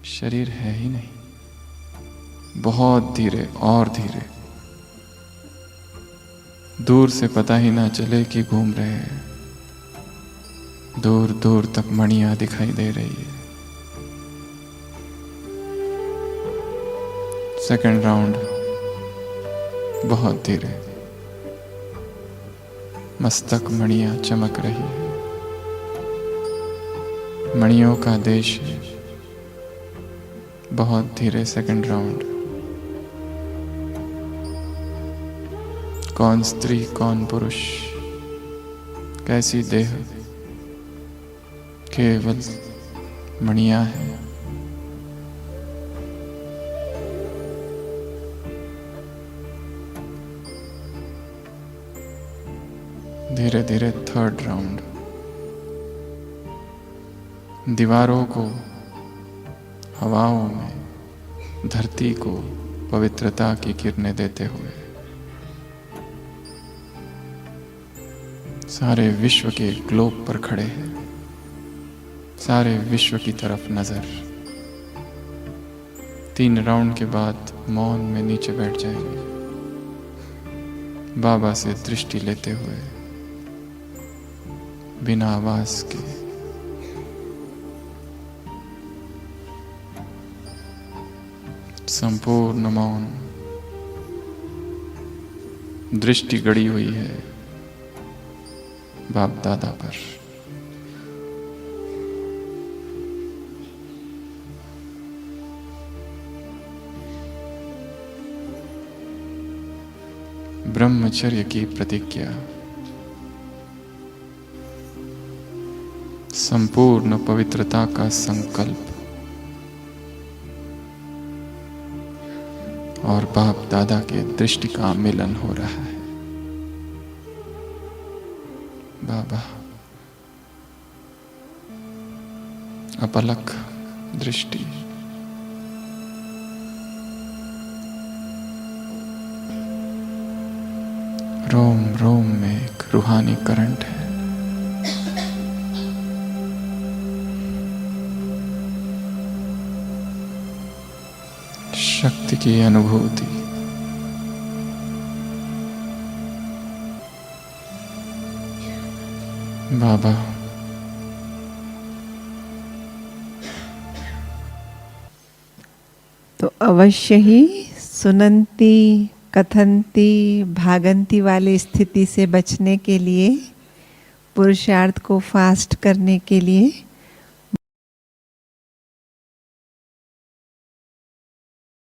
शरीर है ही नहीं। बहुत धीरे और धीरे, दूर से पता ही ना चले कि घूम रहे हैं। दूर दूर तक मणियां दिखाई दे रही है। सेकंड राउंड, बहुत धीरे, मस्तक मणियां चमक रही है। मणियों का देश है। बहुत धीरे सेकंड राउंड, कौन स्त्री कौन पुरुष, कैसी देह, केवल मणियां हैं। धीरे धीरे थर्ड राउंड, दीवारों को, हवाओं में, धरती को पवित्रता की किरणें देते हुए सारे विश्व के ग्लोब पर खड़े हैं। सारे विश्व की तरफ नजर। 3 राउंड के बाद मौन में नीचे बैठ जाएंगे, बाबा से दृष्टि लेते हुए, बिना आवाज के। संपूर्ण मौन, दृष्टि गड़ी हुई है बाप दादा पर। ब्रह्मचर्य की प्रतिज्ञा, संपूर्ण पवित्रता का संकल्प और बाप दादा के दृष्टि का मिलन हो रहा है। बाबा अपलक दृष्टि, रोम रोम में एक रूहानी करंट है। की अनुभूति। बाबा तो अवश्य ही सुनंती कथंती भागंती वाली स्थिति से बचने के लिए, पुरुषार्थ को फास्ट करने के लिए